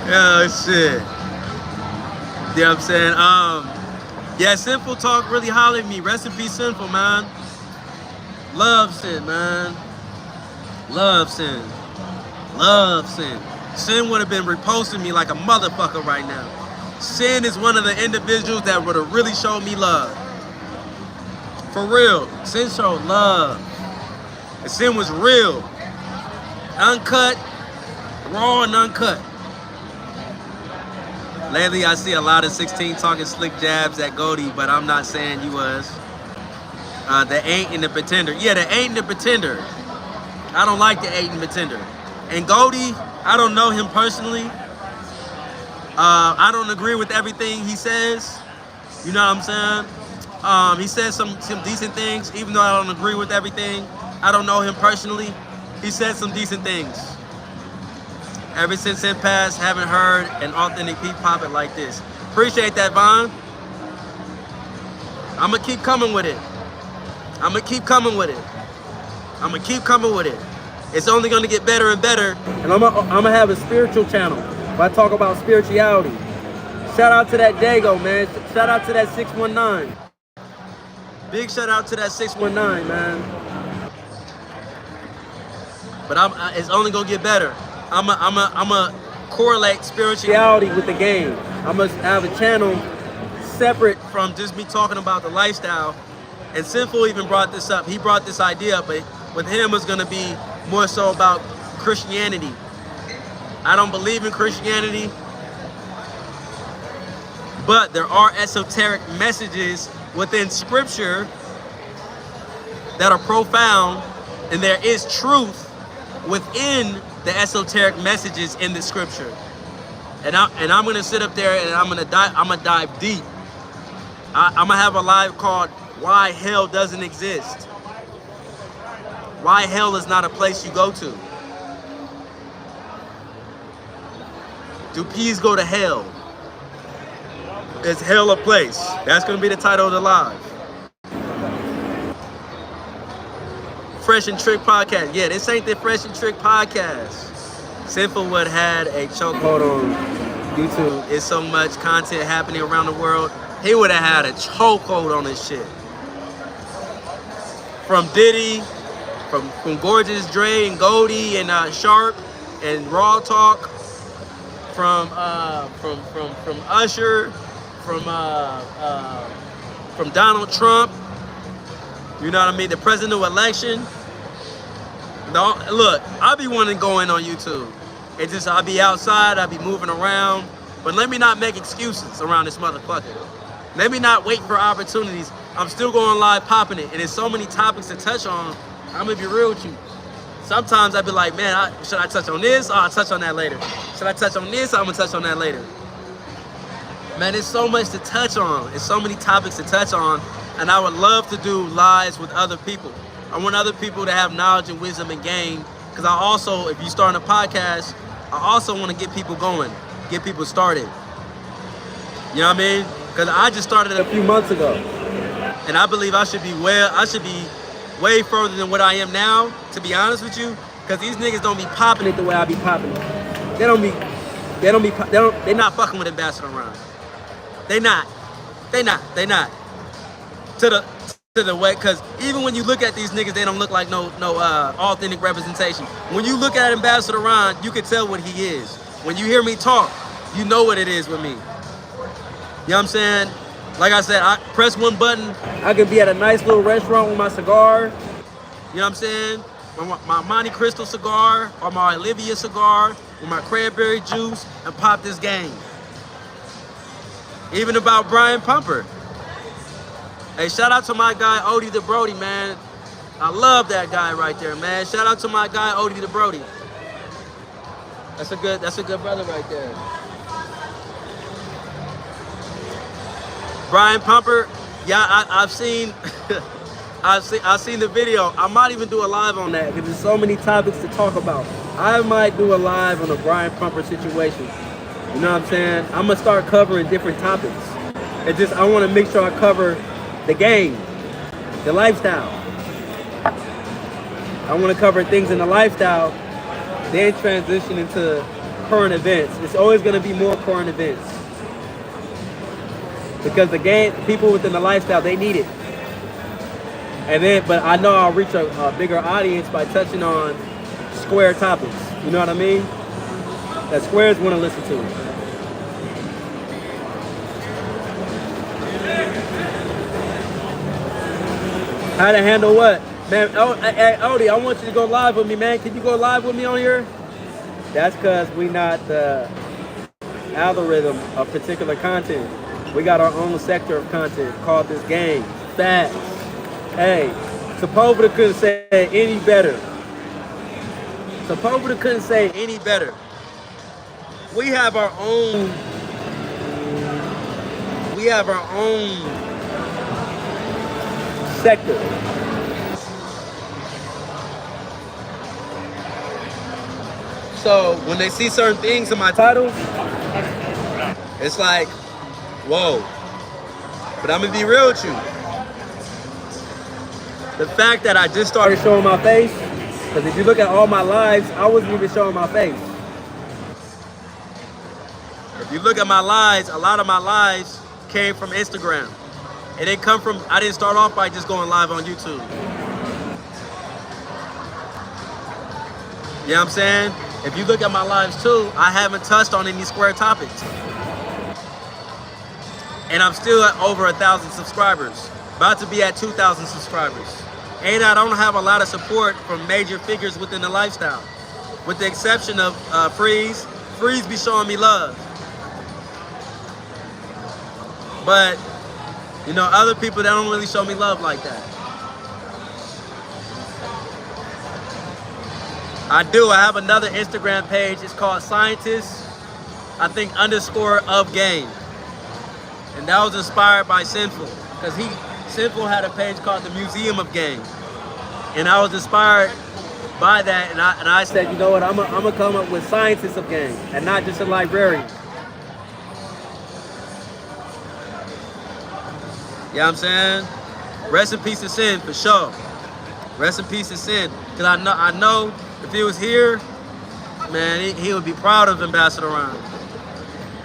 Oh shit. You know what I'm saying? Yeah, Sinful Talk really hollered at me. Rest in peace, Sinful, man. Love Sin, man. Love Sin. Love Sin. Sin would have been reposting me like a motherfucker right now. Sin is one of the individuals that would have really showed me love. For real. Sin showed love. And Sin was real. Uncut. Raw and uncut. Lately, I see a lot of 16 talking slick jabs at Goldie, but I'm not saying you was. The ain't and the pretender. Yeah, the ain't and the pretender. I don't like the ain't and pretender. And Goldie, I don't know him personally. I don't agree with everything he says. You know what I'm saying? He says some decent things, even though I don't agree with everything. I don't know him personally. He said some decent things. Ever since it passed, haven't heard an authentic beat popping like this. Appreciate that, Vaughn. I'm gonna keep coming with it. I'm gonna keep coming with it. I'm gonna keep coming with it. It's only gonna get better and better. And I'm gonna have a spiritual channel where I talk about spirituality. Shout out to that Dago, man. Shout out to that 619. Big shout out to that 619, man. But it's only gonna get better. I'm a correlate spirituality with the game. I must have a channel separate from just me talking about the lifestyle. And Sinful even brought this up. He brought this idea up, but with him it's gonna be more so about Christianity. I don't believe in Christianity, but there are esoteric messages within scripture that are profound, and there is truth within the esoteric messages in the scripture. And I'm gonna sit up there and I'm gonna dive deep. I'm gonna have a live called Why Hell Doesn't Exist. Why hell is not a place you go to. Do peas go to hell? Is hell a place? That's gonna be the title of the live. Fresh and Trick Podcast. Yeah, this ain't the Fresh and Trick Podcast. Sinful would had a chokehold on YouTube. There's so much content happening around the world. He would have had a chokehold on this shit. From Diddy, from Gorgeous Dre and Goldie and Sharp and Raw Talk, from Usher, from Donald Trump. You know what I mean? The presidential election. No, look, I be wanting to go in on YouTube. It's just I be outside, I be moving around. But let me not make excuses around this motherfucker. Let me not wait for opportunities. I'm still going live popping it. And there's so many topics to touch on. I'm gonna be real with you. Sometimes I be like, man, should I touch on this? Oh, I'll touch on that later. Should I touch on this? I'm gonna touch on that later. Man, there's so much to touch on. There's so many topics to touch on. And I would love to do lives with other people. I want other people to have knowledge and wisdom and gain. Because I also, if you start a podcast, I also want to get people going, get people started. You know what I mean? Because I just started a few months ago. And I believe I should be way further than what I am now, to be honest with you. Because these niggas don't be popping it the way I be popping it. They're not fucking with Ambassador Ron. They not. To the way, because even when you look at these niggas, they don't look like no authentic representation. When you look at Ambassador Ron, you can tell what he is. When you hear me talk, you know what it is with me. You know what I'm saying? Like I said, I press one button, I could be at a nice little restaurant with my cigar. You know what I'm saying? My Monte Cristo cigar, or my Olivia cigar, with my cranberry juice, and pop this game. Even about Brian Pumper. Hey, shout out to my guy, Odie the Brody, man. I love that guy right there, man. Shout out to my guy, Odie the Brody. That's a good brother right there. Brian Pumper, yeah, I've seen I've seen the video. I might even do a live on that because there's so many topics to talk about. I might do a live on a Brian Pumper situation. You know what I'm saying? I'm gonna start covering different topics. It's just I want to make sure I cover the game, the lifestyle. I want to cover things in the lifestyle, then transition into current events. It's always going to be more current events. Because the game, people within the lifestyle, they need it. And then, but I know I'll reach a bigger audience by touching on square topics. You know what I mean? That squares want to listen to. How to handle what? Man, hey, Odie, I want you to go live with me, man. Can you go live with me on here? That's because we not the algorithm of particular content. We got our own sector of content called this game. Facts. Hey, Sepulveda couldn't say any better. Sepulveda couldn't say any better. We have our own sector. So when they see certain things in my titles, it's like, whoa. But I'm gonna be real with you. The fact that I just started showing my face, because if you look at all my lives, I wasn't even showing my face. If you look at my lives, a lot of my lives came from Instagram. It didn't come from, I didn't start off by just going live on YouTube. You know what I'm saying? If you look at my lives too, I haven't touched on any square topics. And I'm still at over 1,000 subscribers. About to be at 2,000 subscribers. And I don't have a lot of support from major figures within the lifestyle. With the exception of Freeze. Freeze be showing me love. But, you know, other people, they don't really show me love like that. I do. I have another Instagram page. It's called Scientist, I think, _of game. And that was inspired by Sinful. Because Sinful had a page called the Museum of Game. And I was inspired by that. And I said, you know what, I'm gonna come up with Scientists of Game and not just a librarian. You know what I'm saying? Rest in peace to Sin, for sure. Rest in peace to Sin. Because I know if he was here, man, he would be proud of Ambassador Ron.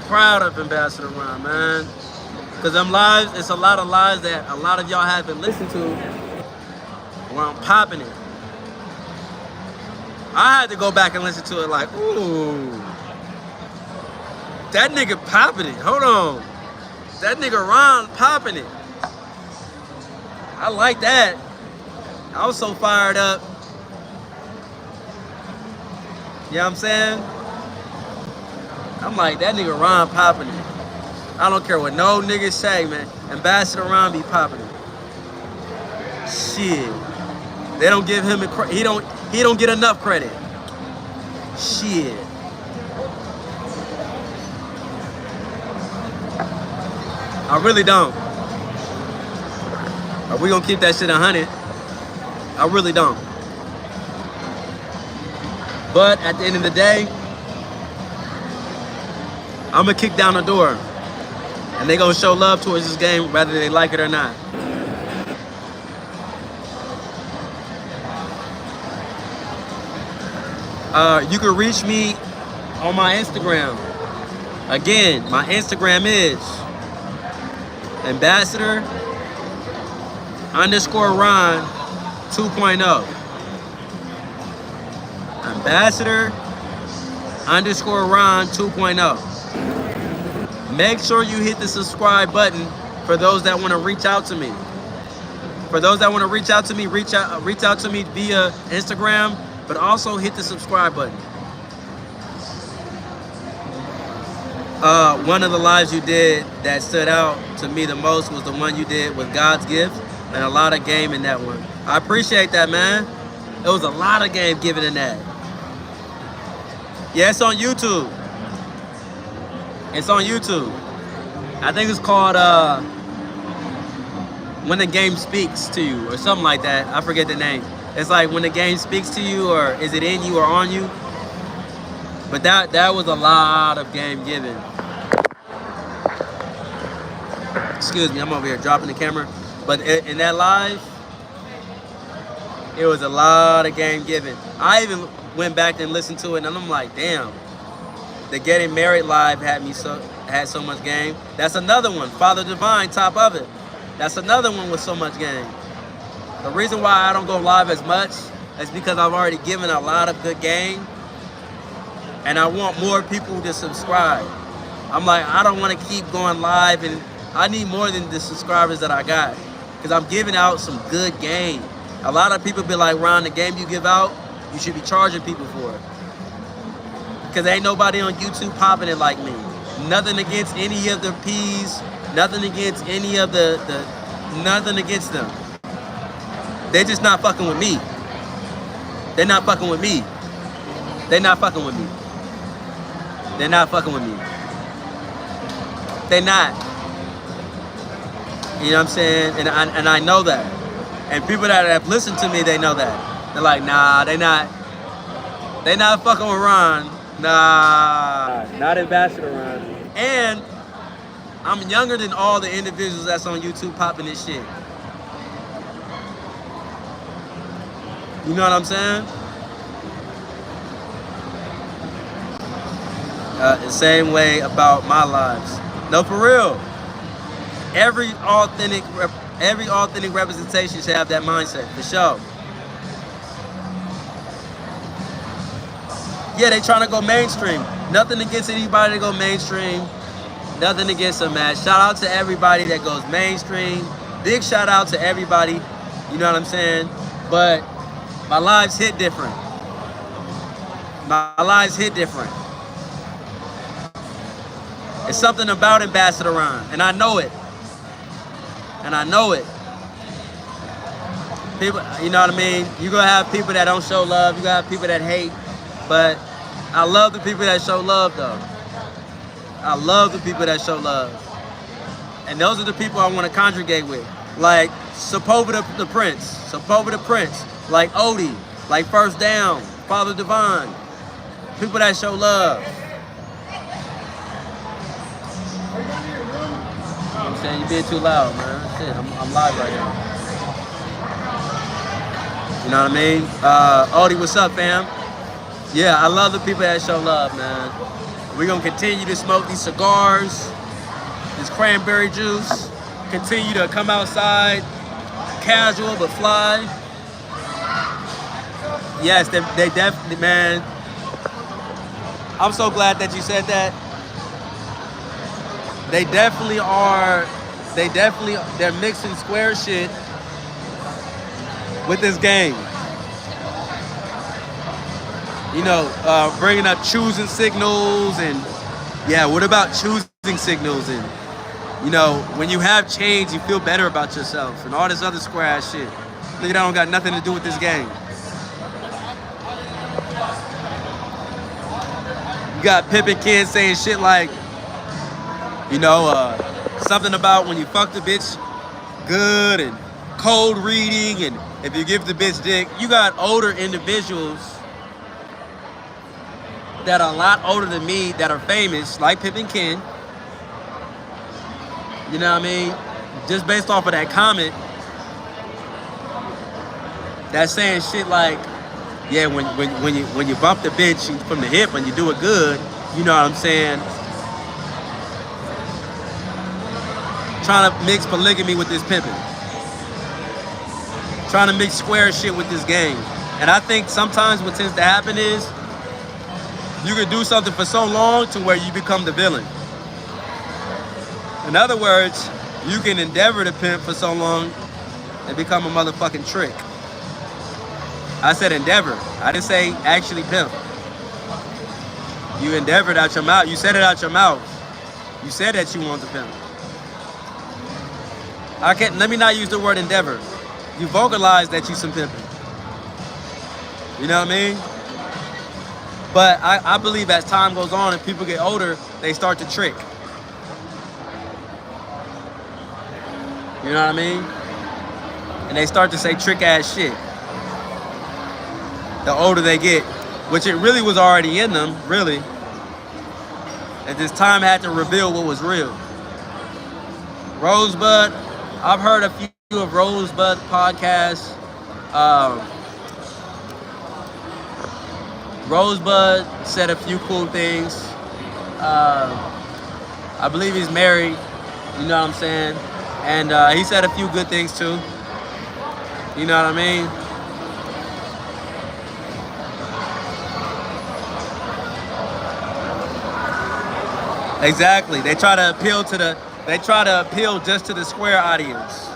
Proud of Ambassador Ron, man. Because them lives, it's a lot of lives that a lot of y'all haven't listened to where I'm popping it. I had to go back and listen to it like, ooh. That nigga popping it. Hold on. That nigga Ron popping it. I like that. I was so fired up. You know what I'm saying? I'm like, that nigga Ron popping it. I don't care what no niggas say, man. Ambassador Ron be popping it. Shit. They don't give him he don't get enough credit. Shit. I really don't. Are we gonna keep that shit 100? I really don't. But at the end of the day, I'm gonna kick down the door. And they gonna show love towards this game whether they like it or not. You can reach me on my Instagram. Again, my Instagram is Ambassador _Ron 2.0. Ambassador _Ron 2.0. Make sure you hit the subscribe button for those that want to reach out to me. For those that want to reach out to me, reach out to me via Instagram, but also hit the subscribe button. One of the lives you did that stood out to me the most was the one you did with God's Gift, and a lot of game in that one. I appreciate that, man. It was a lot of game given in that. Yeah, it's on YouTube. It's on YouTube. I think it's called When the Game Speaks to You or something like that. I forget the name. It's like When the Game Speaks to You, or is it in you or on you? But that was a lot of game given. Excuse me, I'm over here dropping the camera. But in that live, it was a lot of game given. I even went back and listened to it, and I'm like, damn. The Getting Married live had so much game. That's another one. Father Divine, top of it. That's another one with so much game. The reason why I don't go live as much is because I've already given a lot of good game, and I want more people to subscribe. I'm like, I don't want to keep going live, and I need more than the subscribers that I got, because I'm giving out some good game. A lot of people be like, Ron, the game you give out, you should be charging people for it. Because ain't nobody on YouTube popping it like me. Nothing against any of the P's, nothing against any of nothing against them. They just not fucking with me. They're not fucking with me. They're not fucking with me. They're not fucking with me. They're not. You know what I'm saying? And I know that. And people that have listened to me, they know that. They're like, nah, they not fucking with Ron. Nah. Not Ambassador Ron. And I'm younger than all the individuals that's on YouTube popping this shit. You know what I'm saying? The same way about my lives. No, for real. Every authentic representation should have that mindset, for sure. Yeah, they trying to go mainstream. Nothing against anybody to go mainstream. Nothing against them, man. Shout out to everybody that goes mainstream. Big shout out to everybody. You know what I'm saying? But my lives hit different. My lives hit different. It's something about Ambassador Ron, and I know it. And I know it. People, you know what I mean? You're gonna have people that don't show love. You're gonna have people that hate. But I love the people that show love, though. I love the people that show love. And those are the people I want to congregate with. Like Sepova the Prince. Sepova the Prince. Like Odie. Like First Down. Father Divine. People that show love. I'm saying you're being too loud, man. Shit, I'm live right now. You know what I mean? Odie, what's up, fam? Yeah, I love the people that show love, man. We're gonna continue to smoke these cigars, this cranberry juice, continue to come outside, casual but fly. Yes, they definitely, man. I'm so glad that you said that. They definitely are, they're mixing square shit with this game. You know, bringing up choosing signals and, yeah, what about choosing signals? And, you know, when you have change, you feel better about yourself and all this other square ass shit. Nigga, that don't got nothing to do with this game. You got pimpin' kids saying shit like, you know, something about when you fuck the bitch good and cold reading and if you give the bitch dick. You got older individuals that are a lot older than me that are famous, like Pip and Ken. You know what I mean? Just based off of that comment, that's saying shit like, yeah, when you bump the bitch from the hip and you do it good, you know what I'm saying? Trying to mix polygamy with this pimping. Trying to mix square shit with this game. And I think sometimes what tends to happen is you can do something for so long to where you become the villain. In other words, you can endeavor to pimp for so long and become a motherfucking trick. I said endeavor. I didn't say actually pimp. You endeavored out your mouth. You said it out your mouth. You said that you want to pimp. Let me not use the word endeavor. You vocalize that you some pimping. You know what I mean? But I believe as time goes on and people get older, they start to trick. You know what I mean? And they start to say trick ass shit. The older they get, which it really was already in them, really. And this time had to reveal what was real. Rosebud, I've heard a few of Rosebud podcasts. Rosebud said a few cool things. I believe he's married, you know what I'm saying? And he said a few good things too. You know what I mean? Exactly. They try to appeal just to the square audience.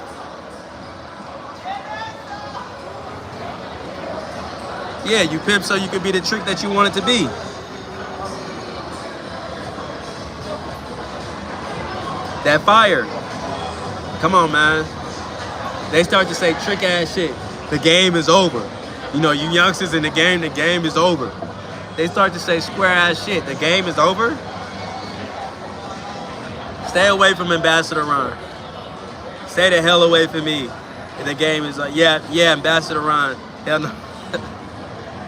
Yeah, you pimp so you could be the trick that you want it to be. That fire. Come on, man. They start to say trick ass shit. The game is over. You know, you youngsters in the game is over. They start to say square ass shit. The game is over? Stay away from Ambassador Ron. Stay the hell away from me. And the game is like, yeah, Ambassador Ron. Hell no.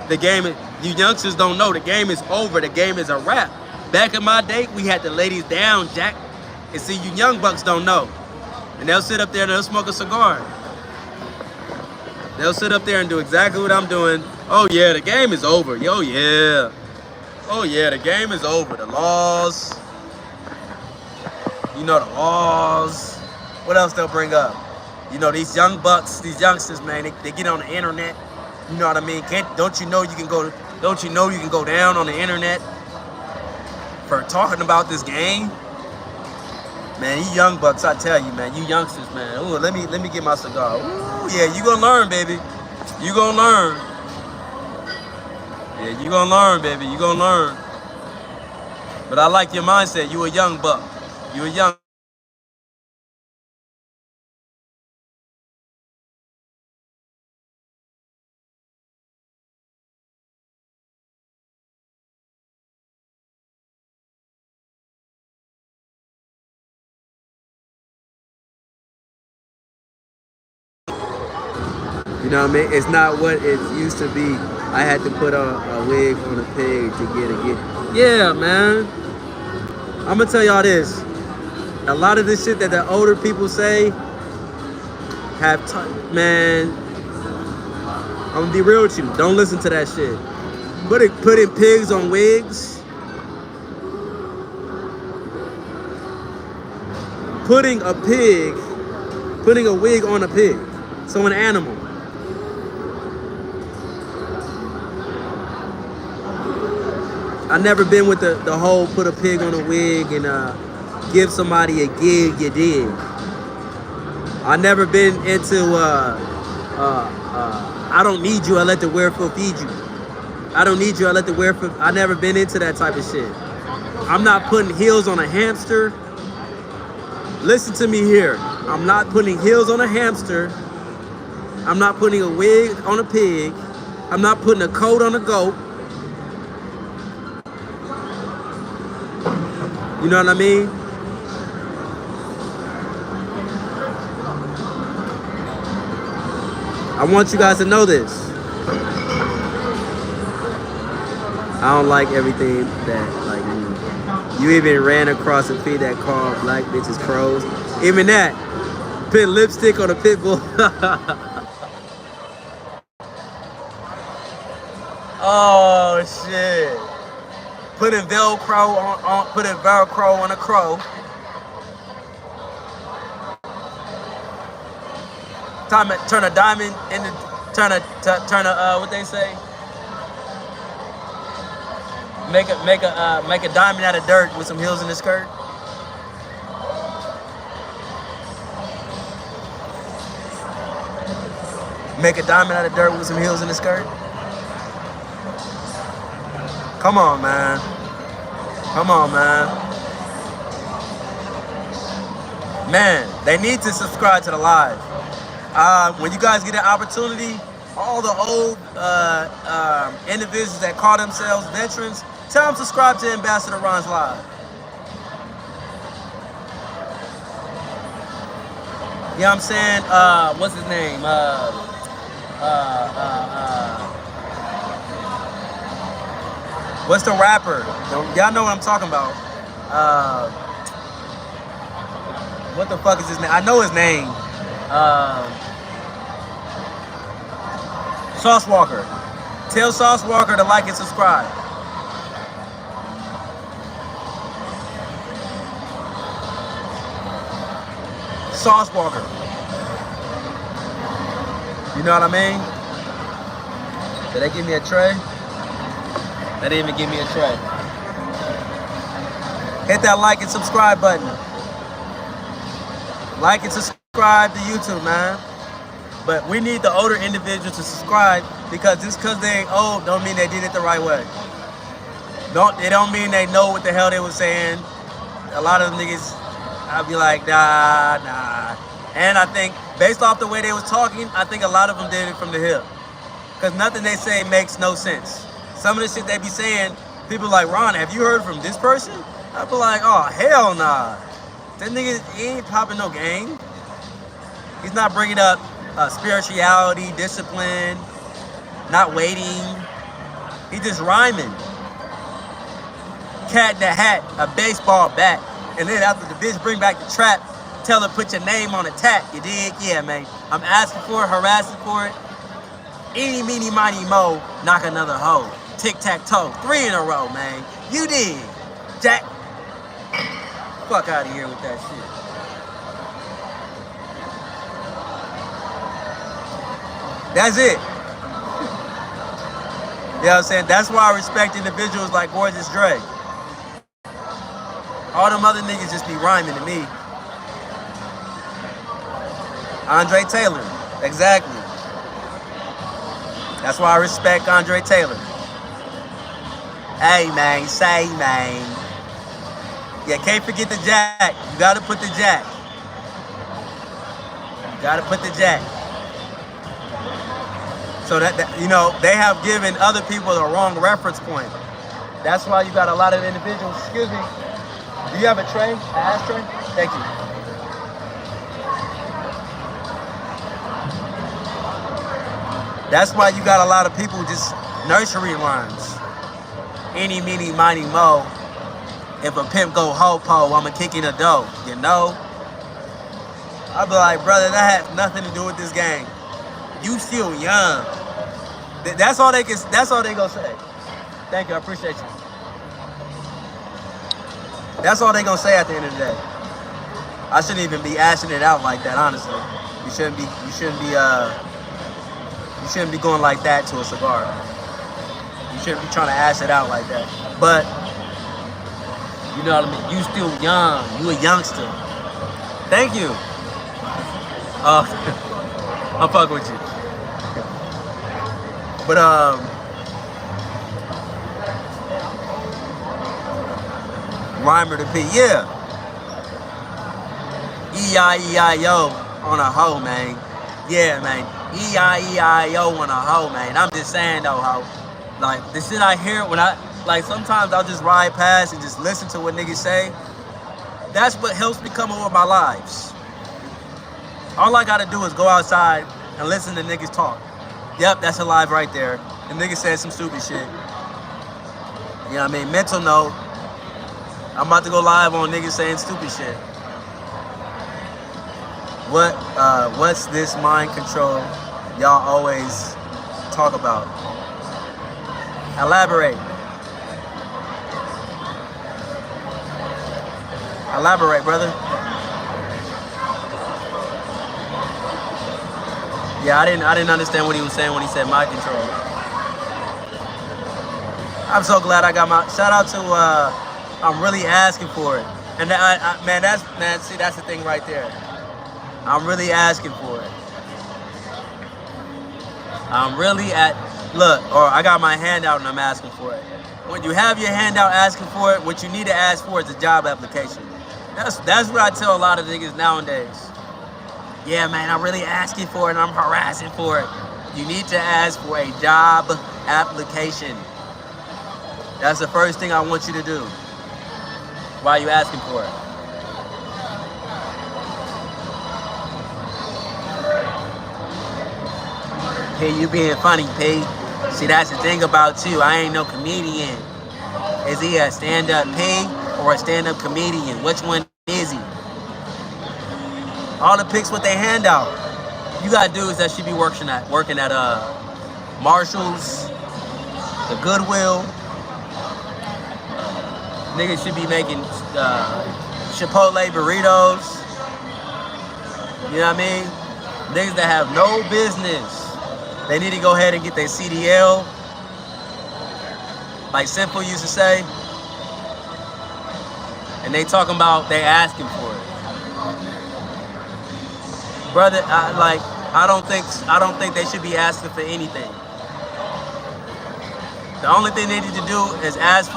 The game, you youngsters don't know, the game is over. The game is a wrap. Back in my day, we had the ladies down, Jack. And see, you young bucks don't know. And they'll sit up there and they'll smoke a cigar. They'll sit up there and do exactly what I'm doing. Oh yeah, the game is over. Yo, yeah. Oh yeah, the game is over. The laws. You know, the laws. What else they'll bring up? You know, these young bucks, these youngsters, man, they get on the internet. You know what I mean? Don't you know you can go Don't you know you can go down on the internet for talking about this game? Man, you young bucks, I tell you, man, you youngsters, man. Ooh, let me get my cigar. Ooh, yeah, you gonna learn, baby. You gonna learn. Yeah, you gonna learn, baby. You gonna learn. But I like your mindset. You a young buck. You a young. You know what I mean? It's not what it used to be. I had to put a wig on a pig to get it. Yeah, man. I'm gonna tell y'all this. A lot of this shit that the older people say man, I'm gonna be real with you. Don't listen to that shit. Putting pigs on wigs. Putting a wig on a pig. So an animal. I never been with the whole put a pig on a wig and give somebody a gig, you dig. I never been into I don't need you, I let the werewolf feed you. I don't need you, I let the werewolf. I never been into that type of shit. I'm not putting heels on a hamster. Listen to me here. I'm not putting heels on a hamster. I'm not putting a wig on a pig. I'm not putting a coat on a goat. You know what I mean? I want you guys to know this. I don't like everything that, like, you even ran across a pig that called black bitches crows. Even that. Put lipstick on a pit bull. Oh shit. Putting Velcro on a crow. Turn a diamond into turn a what they say? Make a diamond out of dirt with some heels in the skirt. Make a diamond out of dirt with some heels in the skirt. Come on, man. Come on, man. Man, they need to subscribe to the live. When you guys get an opportunity, all the old individuals that call themselves veterans, tell them subscribe to Ambassador Ron's live. You know what I'm saying? What's his name? What's the rapper? Y'all know what I'm talking about. What the fuck is his name? I know his name. Sauce Walker. Tell Sauce Walker to like and subscribe. Sauce Walker. You know what I mean? Did they give me a tray? They didn't even give me a tray. Hit that like and subscribe button. Like and subscribe to YouTube, man. But we need the older individuals to subscribe, because just because they ain't old don't mean they did it the right way. It don't mean they know what the hell they was saying. A lot of them niggas, I'll be like, nah. And I think, based off the way they was talking, I think a lot of them did it from the hip. Because nothing they say makes no sense. Some of the shit they be saying, people like, Ron, have you heard from this person? I'll be like, oh, hell nah. That nigga, he ain't popping no game. He's not bringing up spirituality, discipline, not waiting. He just rhyming. Cat in the hat, a baseball bat. And then after the bitch bring back the trap, tell her put your name on a tap. You dig? Yeah, man. I'm asking for it, harassing for it. Eeny, meeny, miny, mo, knock another hoe. Tic-tac-toe, 3 in a row, man. You dig? Jack. Fuck out of here with that shit. That's it. You know what I'm saying? That's why I respect individuals like Gorgeous Dre. All them other niggas just be rhyming to me. Andre Taylor, exactly. That's why I respect Andre Taylor. Hey man, say man. Yeah, can't forget the jack. You gotta put the jack. You gotta put the jack. So that you know, they have given other people the wrong reference point. That's why you got a lot of individuals. Excuse me. Do you have a tray? An ashtray? Thank you. That's why you got a lot of people just nursery rhymes. Eeny, meeny, miny, mo. If a pimp go ho-po, I'ma kick in a dough. You know? I'll be like, brother, that has nothing to do with this game. You still young. That's all they gonna say. Thank you, I appreciate you. That's all they gonna say at the end of the day. I shouldn't even be ashing it out like that, honestly. You shouldn't be going like that to a cigar. You shouldn't be trying to ash it out like that. But you know what I mean? You still young. You a youngster. Thank you. I'm fucking with you. But Rhymer to P, yeah. E-I-E-I-O on a hoe, man. Yeah, man. E-I-E-I-O on a hoe, man. I'm just saying though, hoe. Like, the shit I hear when sometimes I'll just ride past and just listen to what niggas say. That's what helps me come up with my lives. All I gotta do is go outside and listen to niggas talk. Yep, that's a live right there. The nigga said some stupid shit. You know what I mean? Mental note. I'm about to go live on niggas saying stupid shit. What's this mind control y'all always talk about? Elaborate. Elaborate, brother. Yeah, I didn't understand what he was saying when he said mind control. I'm so glad I got my shout out to I'm really asking for it. And see, that's the thing right there. I'm really asking for it. Or I got my hand out and I'm asking for it. When you have your hand out asking for it, what you need to ask for is a job application. That's what I tell a lot of niggas nowadays. Yeah, man, I'm really asking for it and I'm harassing for it. You need to ask for a job application. That's the first thing I want you to do. Why are you asking for it? Hey, you being funny, P. See, that's the thing about you. I ain't no comedian. Is he a stand-up P or a stand-up comedian? Which one is he? All the pics with their hand out. You got dudes that should be working at Marshall's, the Goodwill. Niggas should be making Chipotle burritos. You know what I mean? Niggas that have no business. They need to go ahead and get their CDL. Like Simple used to say. And they talking about they asking for it. Brother, I don't think they should be asking for anything. The only thing they need to do is ask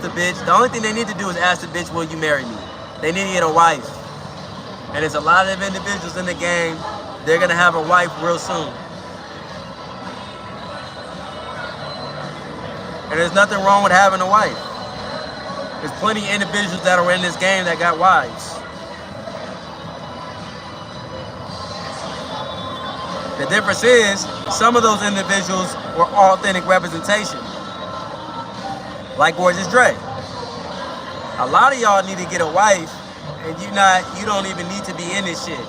the bitch. The only thing they need to do is ask the bitch, will you marry me? They need to get a wife. And there's a lot of individuals in the game, they're gonna have a wife real soon. And there's nothing wrong with having a wife. There's plenty of individuals that are in this game that got wives. The difference is, some of those individuals were authentic representation. Like Gorgeous Dre. A lot of y'all need to get a wife, and you don't even need to be in this shit.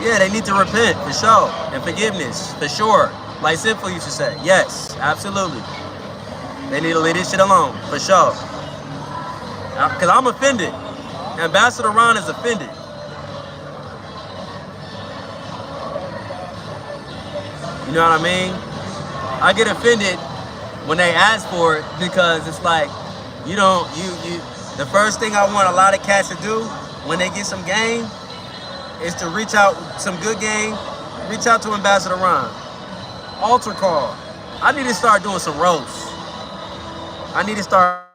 Yeah, they need to repent, for sure. And forgiveness, for sure. Like Simple used to say. Yes, absolutely. They need to leave this shit alone, for sure. Because I'm offended. Ambassador Ron is offended. You know what I mean? I get offended when they ask for it because it's like, the first thing I want a lot of cats to do when they get some game is to reach out, some good game, reach out to Ambassador Ron. Altar call. I need to start doing some roasts. I need to start